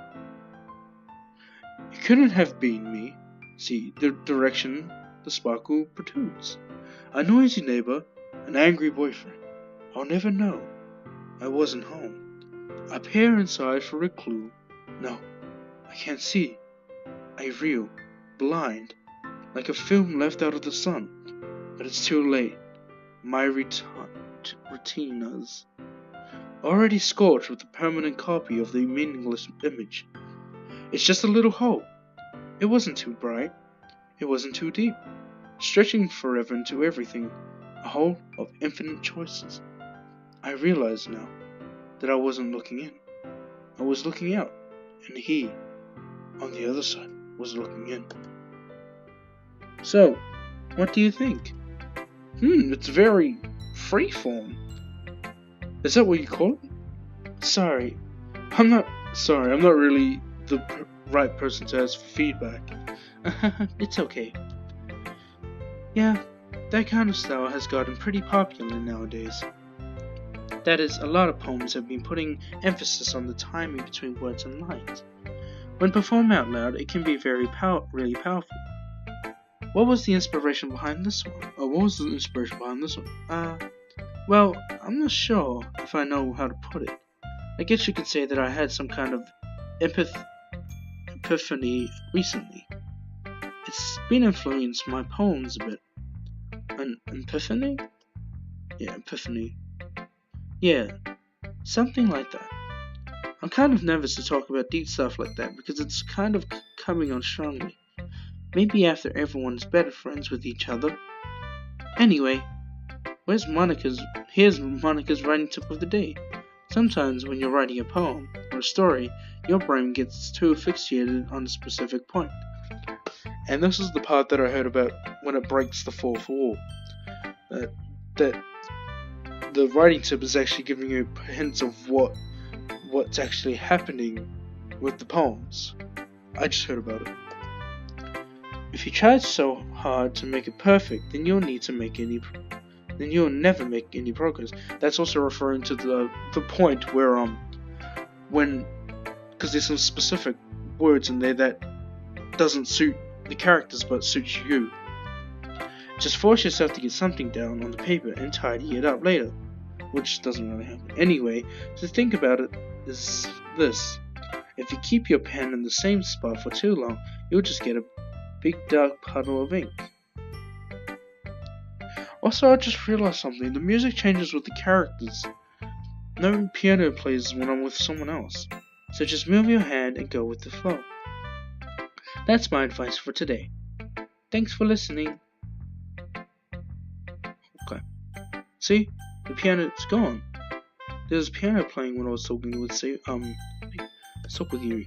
It couldn't have been me. See the direction the sparkle protrudes. A noisy neighbor, an angry boyfriend. I'll never know. I wasn't home. I peer inside for a clue. No, I can't see. I reel, blind, like a film left out of the sun. But it's too late. My retinas already scorched with a permanent copy of the meaningless image. It's just a little hole. It wasn't too bright. It wasn't too deep. Stretching forever into everything. A hole of infinite choices. I realize now that I wasn't looking in. I was looking out. And he, on the other side, was looking in. So, what do you think? It's very freeform. Is that what you call it? Sorry, I'm not really the right person to ask for feedback. It's okay. Yeah, that kind of style has gotten pretty popular nowadays. That is, a lot of poems have been putting emphasis on the timing between words and lines. When performed out loud, it can be really powerful. What was the inspiration behind this one? Well, I'm not sure if I know how to put it. I guess you could say that I had some kind of epiphany recently. It's been influenced my poems a bit. An epiphany? Yeah, epiphany. Yeah, something like that. I'm kind of nervous to talk about deep stuff like that because it's kind of coming on strongly. Maybe after everyone's better friends with each other. Anyway, here's Monica's writing tip of the day. Sometimes when you're writing a poem or a story, your brain gets too fixated on a specific point. And this is the part that I heard about when it breaks the fourth wall. That the writing tip is actually giving you hints of what's actually happening with the poems. I just heard about it. If you try so hard to make it perfect, then you'll never make any progress. That's also referring to the point where because there's some specific words in there that doesn't suit the characters but suits you. Just force yourself to get something down on the paper and tidy it up later, which doesn't really happen. Anyway, to think about it is this: if you keep your pen in the same spot for too long, you'll just get a big dark puddle of ink. Also, I just realized something. The music changes with the characters. No piano plays when I'm with someone else. So just move your hand and go with the flow. That's my advice for today. Thanks for listening. Okay. See? The piano's gone. There's a piano playing when I was talking with talk with Yuri.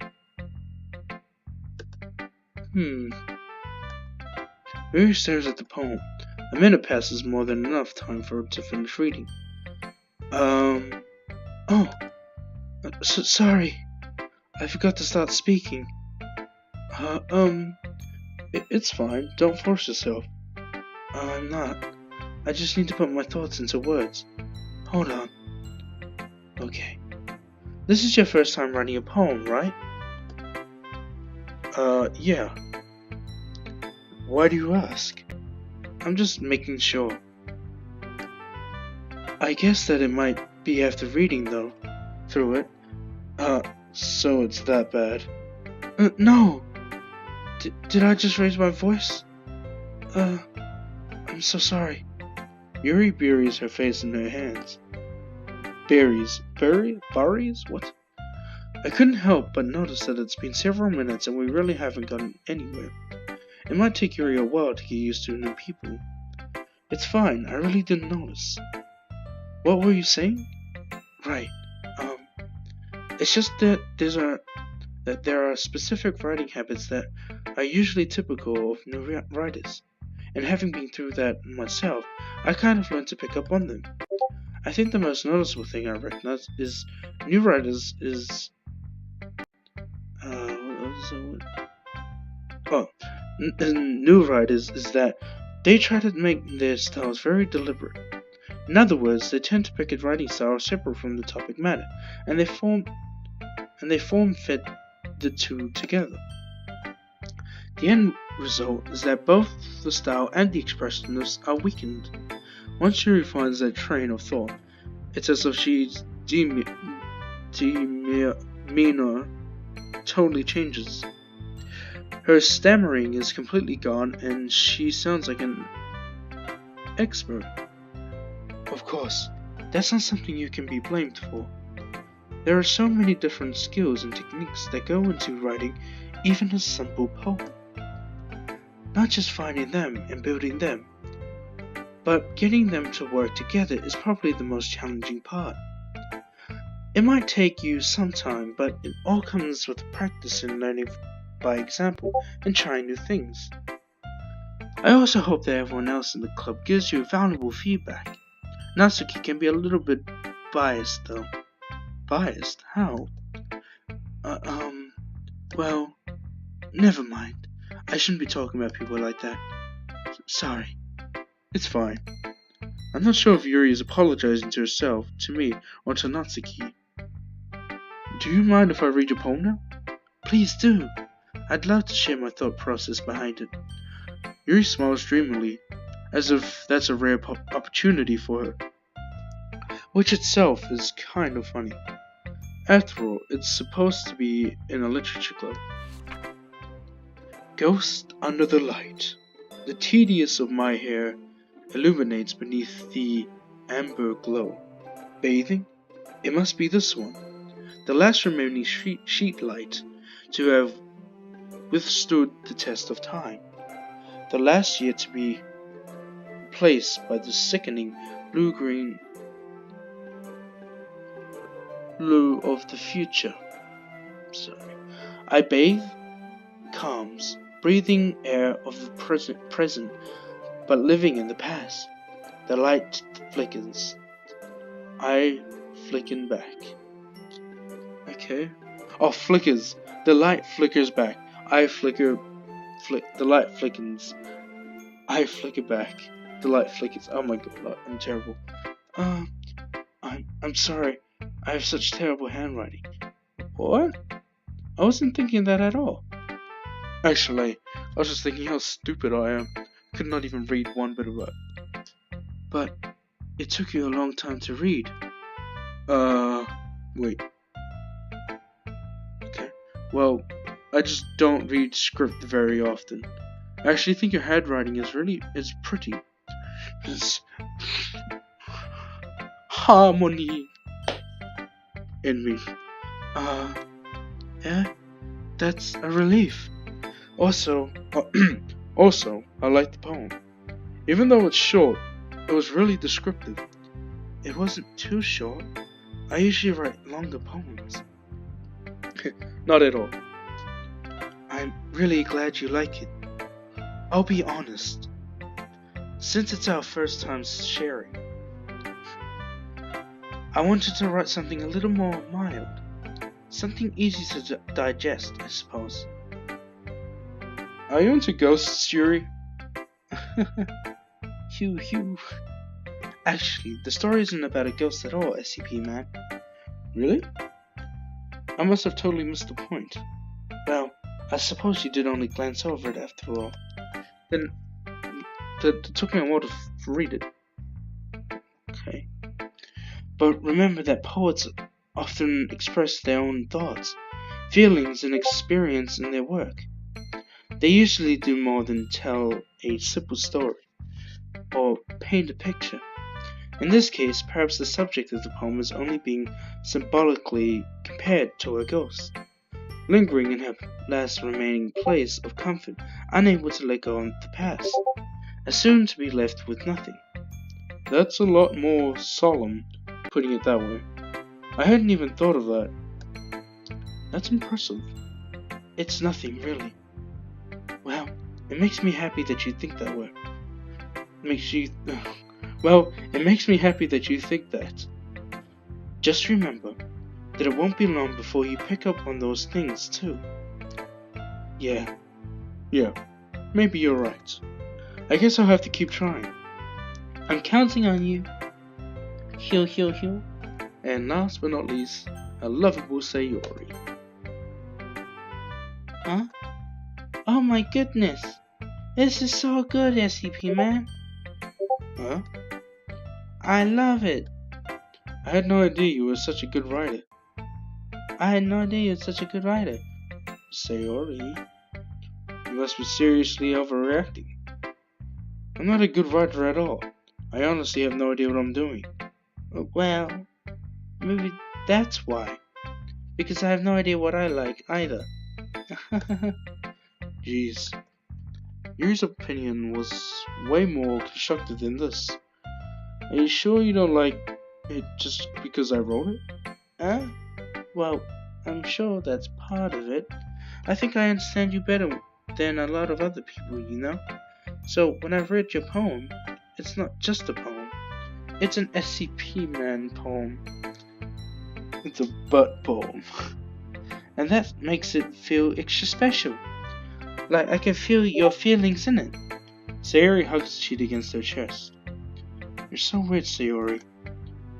Yuri stares at the poem. A minute passes, more than enough time for her to finish reading. Sorry. I forgot to start speaking. It's fine. Don't force yourself. I'm not. I just need to put my thoughts into words. Hold on. Okay. This is your first time writing a poem, right? Yeah. Why do you ask? I'm just making sure. I guess that it might be after reading, through it. So it's that bad. No! Did I just raise my voice? I'm so sorry. Yuri buries her face in her hands. Berries? What? I couldn't help but notice that it's been several minutes and we really haven't gotten anywhere. It might take Yuri a while to get used to new people. It's fine, I really didn't notice. What were you saying? Right. It's just that there are specific writing habits that are usually typical of new writers. And having been through that myself, I kind of learned to pick up on them. I think the most noticeable thing I recognize is new writers is new writers is that they try to make their styles very deliberate. In other words, they tend to pick a writing style separate from the topic matter, and they form fit the two together. The end result is that both the style and the expressiveness are weakened. Once she refines that train of thought, it's as if she's demeanor totally changes. Her stammering is completely gone and she sounds like an expert. Of course, that's not something you can be blamed for. There are so many different skills and techniques that go into writing even a simple poem. Not just finding them and building them, but getting them to work together is probably the most challenging part. It might take you some time, but it all comes with practice and learning by example and trying new things. I also hope that everyone else in the club gives you valuable feedback. Natsuki can be a little bit biased though. Biased? How? Well, never mind. I shouldn't be talking about people like that. Sorry. It's fine. I'm not sure if Yuri is apologizing to herself, to me, or to Natsuki. Do you mind if I read your poem now? Please do. I'd love to share my thought process behind it. Yuri smiles dreamily, as if that's a rare opportunity for her. Which itself is kind of funny. After all, it's supposed to be in a literature club. Ghost under the light. The tedious of my hair illuminates beneath the amber glow. Bathing? It must be this one. The last remaining sheet light to have withstood the test of time. The last yet to be replaced by the sickening blue-green blue of the future. I bathe, calms, breathing air of the present, but living in the past. The light flickers. I flicken back. Okay. Oh, flickers. The light flickers back. The light flickens. I flicker back. The light flickers. Oh my god, I'm terrible. I'm sorry. I have such terrible handwriting. What? I wasn't thinking that at all. Actually, I was just thinking how stupid I am. Could not even read one bit of it. But it took you a long time to read. Wait. Okay. Well, I just don't read script very often. I actually think your handwriting is pretty. It's harmony. in me. Yeah, that's a relief. Also, also, I like the poem. Even though it's short, it was really descriptive. It wasn't too short. I usually write longer poems. Not at all. I'm really glad you like it. I'll be honest. Since it's our first time sharing, I wanted to write something a little more mild. Something easy to digest, I suppose. Are you into ghosts, Yuri? Hugh. Actually, the story isn't about a ghost at all, SCP man. Really? I must have totally missed the point. Well, I suppose you did only glance over it after all. Then, it took me a while to read it. Okay. But remember that poets often express their own thoughts, feelings, and experience in their work. They usually do more than tell a simple story, or paint a picture. In this case, perhaps the subject of the poem is only being symbolically compared to a ghost, lingering in her last remaining place of comfort, unable to let go of the past, as soon to be left with nothing. That's a lot more solemn, putting it that way. I hadn't even thought of that. That's impressive. It's nothing, really. Well, it makes me happy that you think that way. It makes me happy that you think that. Just remember that it won't be long before you pick up on those things, too. Yeah, maybe you're right. I guess I'll have to keep trying. I'm counting on you. Heal. And last but not least, a lovable Sayori. Huh? Oh my goodness! This is so good, SCP man. Huh? I love it. I had no idea you were such a good writer. Sayori, you must be seriously overreacting. I'm not a good writer at all. I honestly have no idea what I'm doing. Well, maybe that's why. Because I have no idea what I like either. Jeez. Yuri's opinion was way more constructive than this. Are you sure you don't like it just because I wrote it? Huh? Well, I'm sure that's part of it. I think I understand you better than a lot of other people, you know? So, when I read your poem, it's not just a poem. It's an SCP man poem. It's a butt poem. And that makes it feel extra special. Like I can feel your feelings in it. Sayori hugs the sheet against her chest. You're so weird, Sayori.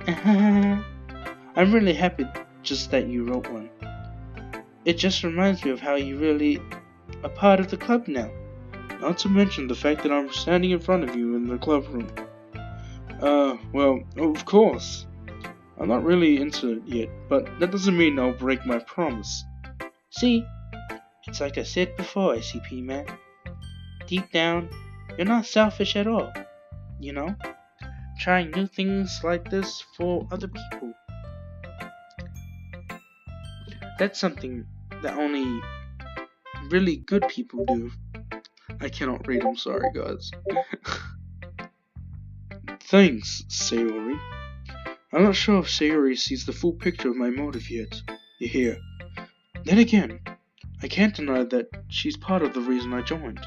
I'm really happy just that you wrote one. It just reminds me of how you really are part of the club now. Not to mention the fact that I'm standing in front of you in the club room. Well, of course. I'm not really into it yet, but that doesn't mean I'll break my promise. See? It's like I said before, SCP man. Deep down, you're not selfish at all. You know? Trying new things like this for other people. That's something that only really good people do. I cannot read, I'm sorry guys. Thanks, Sayori. I'm not sure if Sayori sees the full picture of my motive yet. You hear? Then again, I can't deny that she's part of the reason I joined.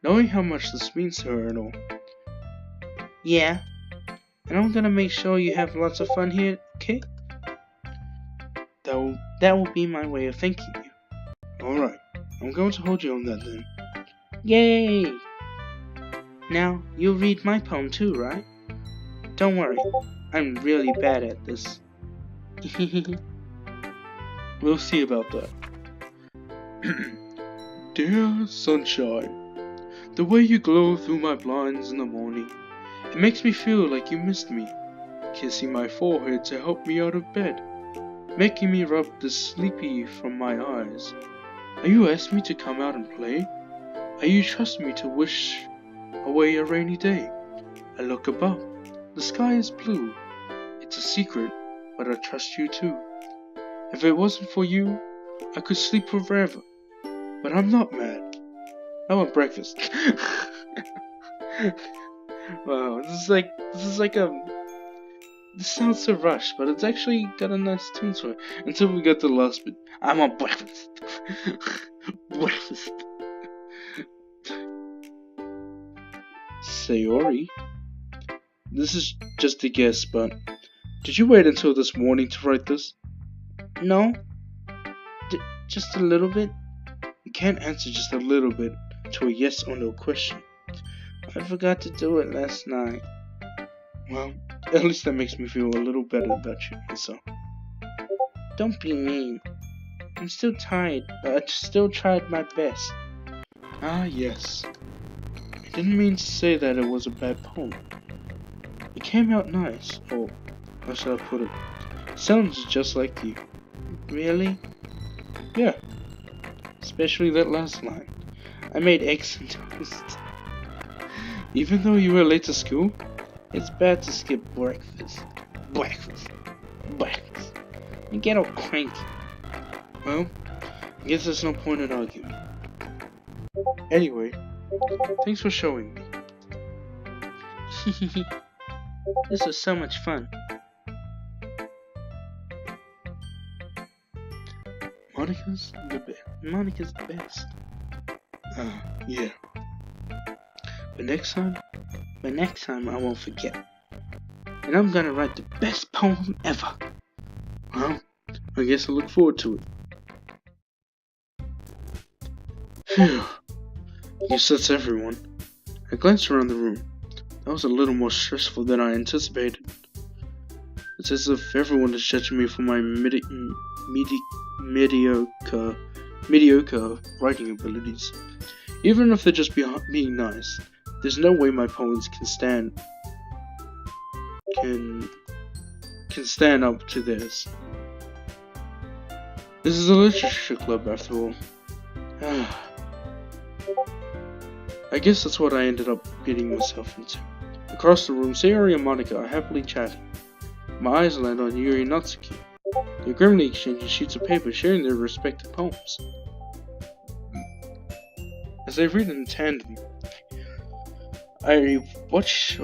Knowing how much this means to her and all. Yeah, and I'm gonna make sure you have lots of fun here, okay? That will be my way of thanking you. Alright, I'm going to hold you on that then. Yay! Now, you'll read my poem too, right? Don't worry, I'm really bad at this. We'll see about that. Dear sunshine, the way you glow through my blinds in the morning, it makes me feel like you missed me, kissing my forehead to help me out of bed, making me rub the sleepy from my eyes. Are you asking me to come out and play? Are you trusting me to wish away a rainy day? I look above. The sky is blue. It's a secret, but I trust you too. If it wasn't for you, I could sleep forever. But I'm not mad. I want breakfast. Wow, this sounds so rushed, but it's actually got a nice tune to it. Until we get to the last bit. I want breakfast. Breakfast. Sayori? This is just a guess, but did you wait until this morning to write this? No. Just a little bit. You can't answer just a little bit to a yes or no question. I forgot to do it last night. Well, at least that makes me feel a little better about you, myself. Don't be mean. I'm still tired, but I still tried my best. Ah, yes. I didn't mean to say that it was a bad poem. It came out nice, or how shall I put it? Sounds just like you. Really? Yeah. Especially that last line. I made eggs and toast. Even though you were late to school? It's bad to skip breakfast. Breakfast. And get all cranky. Well, I guess there's no point in arguing. Anyway, thanks for showing me. This was so much fun. Monica's the best. Yeah. But next time I won't forget. And I'm gonna write the best poem ever. Well, I guess I look forward to it. Phew. Guess that's everyone. I glanced around the room. That was a little more stressful than I anticipated. It's as if everyone is judging me for my mediocre writing abilities. Even if they're just being nice, there's no way my poems can stand up to theirs. This is a literature club after all. I guess that's what I ended up getting myself into. Across the room, Sayori and Monica are happily chatting. My eyes land on Yuri and Natsuki. They're grimly exchanging sheets of paper, sharing their respective poems. As they read in tandem, I watch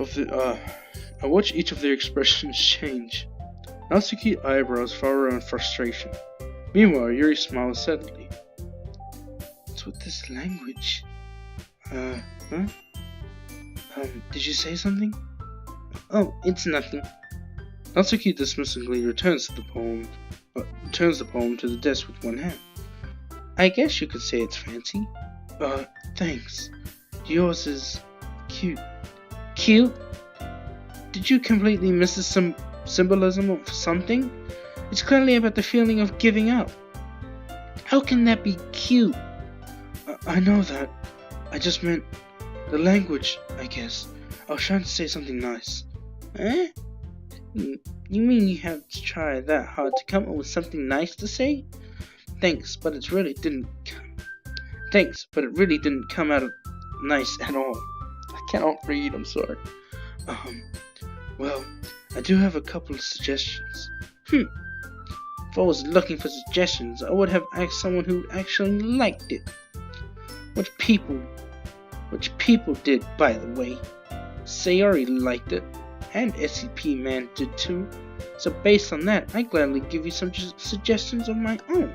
each of their expressions change. Natsuki's eyebrows furrow in frustration. Meanwhile, Yuri smiles sadly. What's with this language? Did you say something? Oh, it's nothing. Natsuki dismissingly returns the poem to the desk with one hand. I guess you could say it's fancy. Thanks. Yours is cute. Cute? Did you completely miss the symbolism of something? It's clearly about the feeling of giving up. How can that be cute? I know that. I just meant the language, I guess. I was trying to say something nice. Eh? You mean you have to try that hard to come up with something nice to say? Thanks, but it really didn't come out nice at all. I cannot read, I'm sorry. Well, I do have a couple of suggestions. If I was looking for suggestions, I would have asked someone who actually liked it. Which people did, by the way. Sayori liked it, and SCP Man did too. So based on that, I gladly give you some suggestions of my own.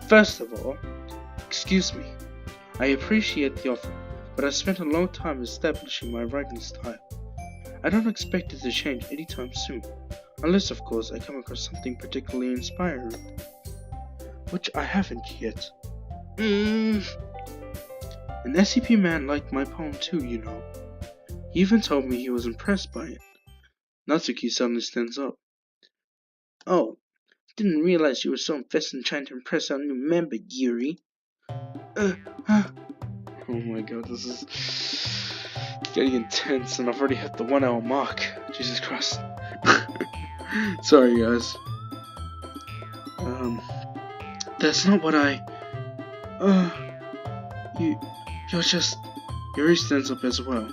First of all, excuse me. I appreciate the offer, but I spent a long time establishing my writing style. I don't expect it to change anytime soon, unless of course I come across something particularly inspiring. Which I haven't yet. An SCP Man liked my poem too, you know. He even told me he was impressed by it. Natsuki suddenly stands up. Oh, didn't realize you were so invested in trying to impress our new member, Yuri. Oh my god, this is getting intense and I've already hit the 1 hour mark. Jesus Christ. Sorry guys. That's not what you're just... Yuri stands up as well.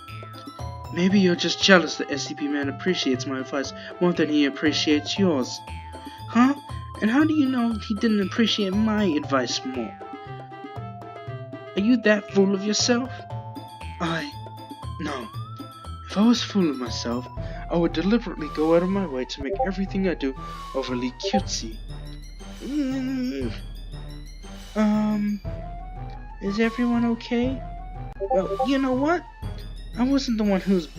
Maybe you're just jealous that SCP Man appreciates my advice more than he appreciates yours. Huh? And how do you know he didn't appreciate my advice more? Are you that full of yourself? No. If I was full of myself, I would deliberately go out of my way to make everything I do overly cutesy. Is everyone okay? Well, you know what? I wasn't the one who's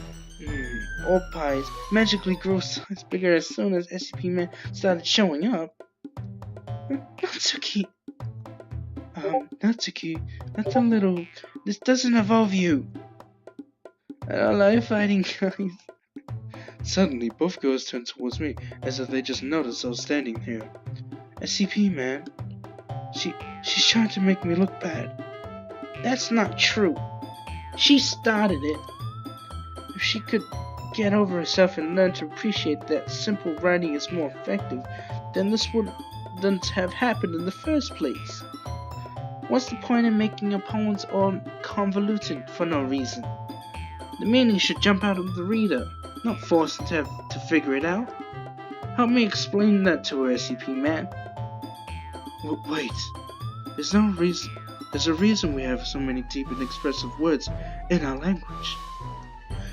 all pies magically grew size bigger as soon as SCP Man started showing up. Natsuki! Natsuki, that's a little... This doesn't involve you. I like fighting, guys. Suddenly, both girls turned towards me, as if they just noticed I was standing here. SCP Man, she's trying to make me look bad. That's not true. She started it. If she could get over herself and learn to appreciate that simple writing is more effective, then this wouldn't have happened in the first place. What's the point in making your poems all convoluted for no reason? The meaning should jump out of the reader, not force them to have to figure it out. Help me explain that to her, SCP Man. Wait, there's a reason we have so many deep and expressive words in our language.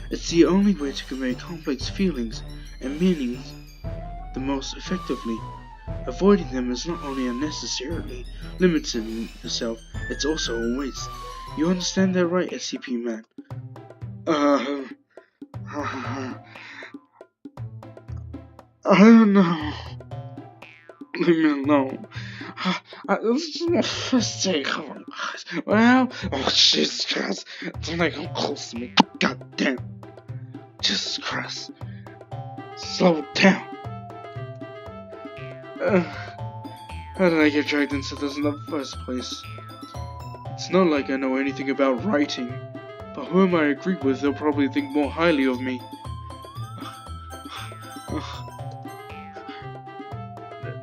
It's the only way to convey complex feelings and meanings the most effectively. Avoiding them is not only unnecessarily limiting yourself, it's also a waste. You understand that, right, SCP Man? I don't know. Leave me alone. This is my first day. Come on, guys. Well, oh Jesus Christ! Don't make him close to me. God damn. Jesus Christ. Slow down. How did I get dragged into this in the first place? It's not like I know anything about writing, but whoever I agree with, they'll probably think more highly of me.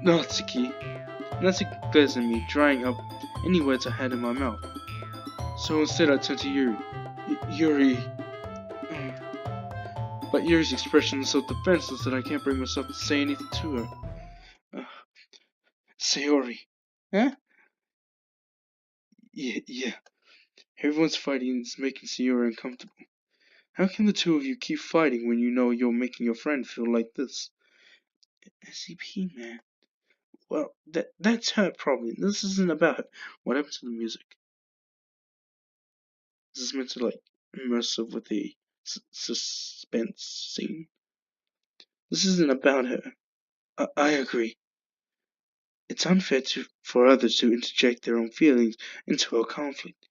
Natsuki glares at me, drying up any words I had in my mouth. So instead I turned to Yuri. Yuri. But Yuri's expression is so defenseless that I can't bring myself to say anything to her. Sayori. Huh? Yeah. Everyone's fighting and it's making Sayori uncomfortable. How can the two of you keep fighting when you know you're making your friend feel like this? SCP Man. Well, that's her problem. This isn't about her. What happened to the music? This is meant to, like, immersive with the suspense scene. This isn't about her. I agree. It's unfair for others to interject their own feelings into a conflict.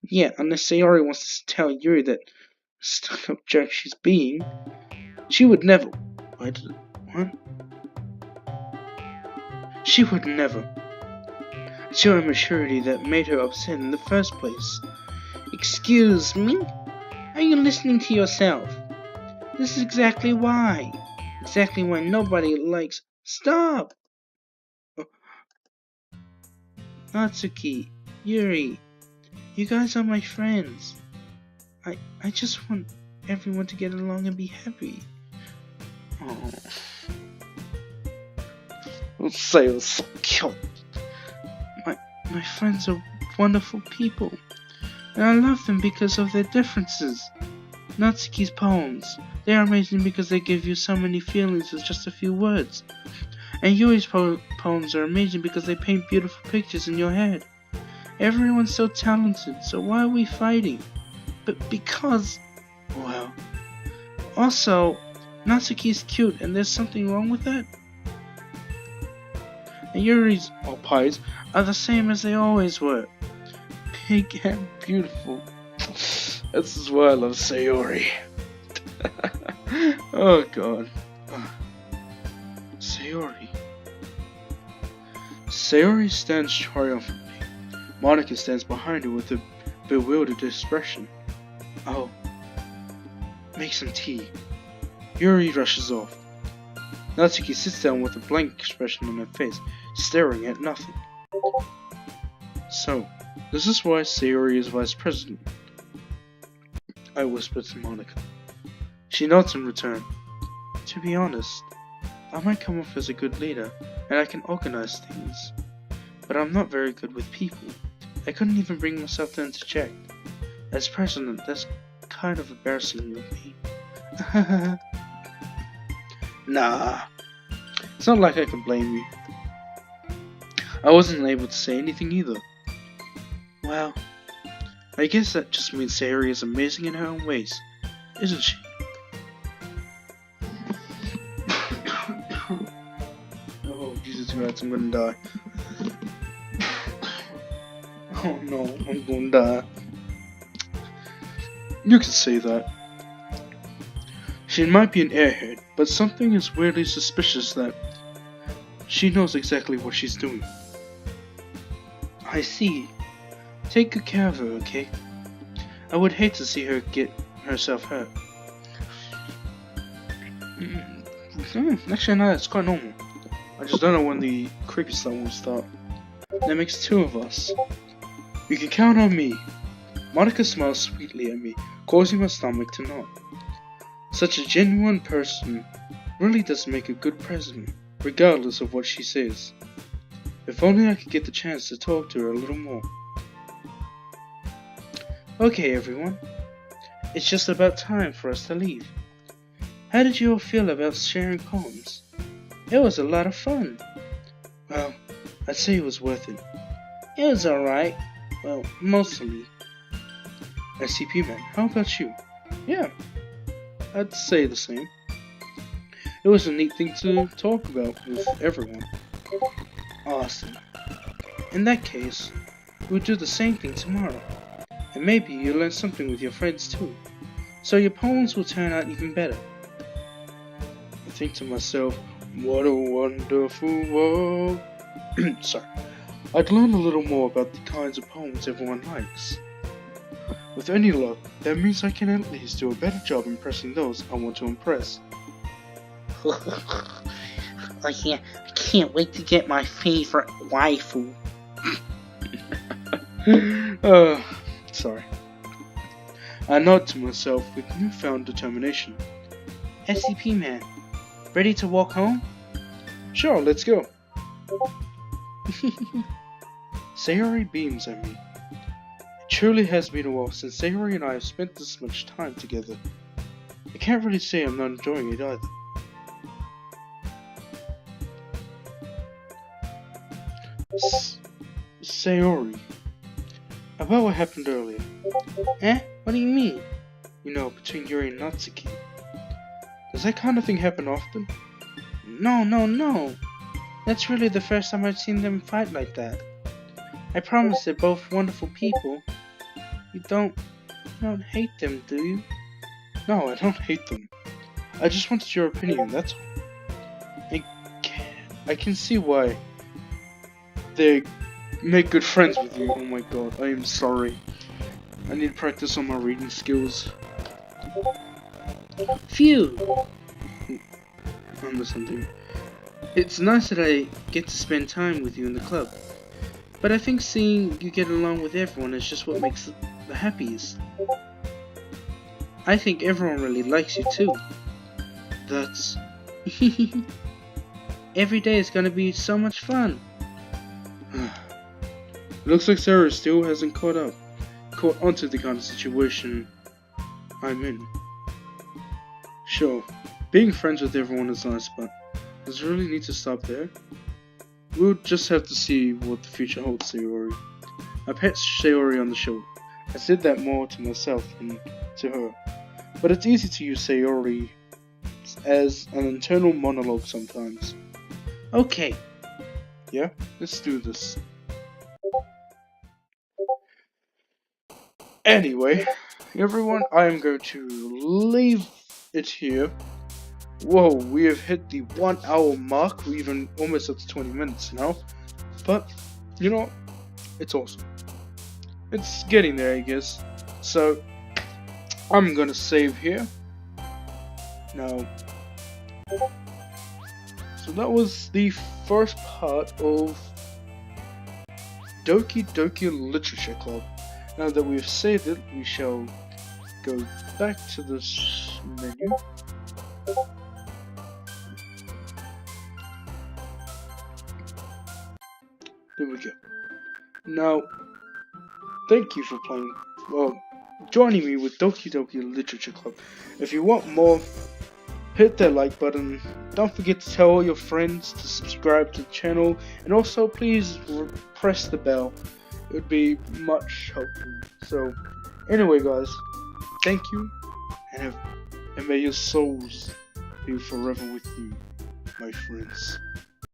Yeah, unless Sayori wants to tell Yuri that stuck-up jerk she's being, she would never. What? She would never show a maturity that made her upset in the first place. Excuse me? Are you listening to yourself? This is exactly why. Exactly why nobody likes. Stop! Natsuki, Yuri, you guys are my friends. I just want everyone to get along and be happy. Oh. Sayori's so cute. My friends are wonderful people, and I love them because of their differences. Natsuki's poems, they are amazing because they give you so many feelings with just a few words. And Yuri's poems are amazing because they paint beautiful pictures in your head. Everyone's so talented, so why are we fighting? But because, well, also, Natsuki's cute and there's something wrong with that? And Yuri's pies are the same as they always were. Big and beautiful. This is why I love Sayori. Oh god. Sayori. Sayori stands triumphantly. Monica stands behind her with a bewildered expression. Oh. Make some tea. Yuri rushes off. Natsuki sits down with a blank expression on her face, staring at nothing. So, this is why Sayori is vice president. I whispered to Monica. She nods in return. To be honest, I might come off as a good leader, and I can organize things. But I'm not very good with people. I couldn't even bring myself to interject. As president, that's kind of embarrassing of me. Nah, it's not like I can blame you. I wasn't able to say anything either. Well, I guess that just means Sayori is amazing in her own ways, isn't she? Oh, Jesus Christ, I'm gonna die. Oh no, I'm gonna die. You could say that. She might be an airhead, but something is weirdly suspicious that she knows exactly what she's doing. I see. Take good care of her, okay? I would hate to see her get herself hurt. Actually, no, it's quite normal. I just don't know when the creepy stuff will start. That makes two of us. You can count on me. Monica smiles sweetly at me, causing my stomach to knot. Such a genuine person really does make a good president, regardless of what she says. If only I could get the chance to talk to her a little more. Okay, everyone. It's just about time for us to leave. How did you all feel about sharing poems? It was a lot of fun. Well, I'd say it was worth it. It was alright. Well, mostly. SCP man, how about you? Yeah, I'd say the same. It was a neat thing to talk about with everyone. Awesome. In that case, we'll do the same thing tomorrow. And maybe you'll learn something with your friends too. So your poems will turn out even better. I think to myself, what a wonderful world. Sorry. I'd learn a little more about the kinds of poems everyone likes. With any luck, that means I can at least do a better job impressing those I want to impress. I can't wait to get my favorite waifu. Sorry. I nod to myself with newfound determination. SCP man, ready to walk home? Sure, let's go. Sayori beams at me. It truly has been a while since Sayori and I have spent this much time together. I can't really say I'm not enjoying it either. Sayori, about what happened earlier. Eh? What do you mean? You know, between Yuri and Natsuki. Does that kind of thing happen often? No. That's really the first time I've seen them fight like that. I promise they're both wonderful people. You don't hate them, do you? No, I don't hate them. I just wanted your opinion, that's all. I can see why they make good friends with you. Oh my god, I am sorry. I need to practice on my reading skills. Phew! Something. It's nice that I get to spend time with you in the club. But I think seeing you get along with everyone is just what makes the happiest. I think everyone really likes you too. That's... Every day is gonna be so much fun. Looks like Sarah still hasn't caught onto the kind of situation I'm in. Sure, being friends with everyone is nice, but does it really need to stop there? We'll just have to see what the future holds, Sayori. I pat Sayori on the shoulder. I said that more to myself than to her, but it's easy to use Sayori as an internal monologue sometimes. Okay. Yeah, let's do this. Anyway, everyone, I am going to leave it here. Whoa, we have hit the 1 hour mark. We're even almost up to 20 minutes now. But, you know, it's awesome. It's getting there, I guess. So, I'm gonna save here. Now, so that was the first part of Doki Doki Literature Club. Now that we've saved it, we shall go back to this menu. There we go. Now, thank you for playing, well, joining me with Doki Doki Literature Club. If you want more, hit that like button. Don't forget to tell all your friends to subscribe to the channel, and also please press the bell. It would be much helpful. So, anyway, guys, thank you, and may your souls be forever with you, my friends.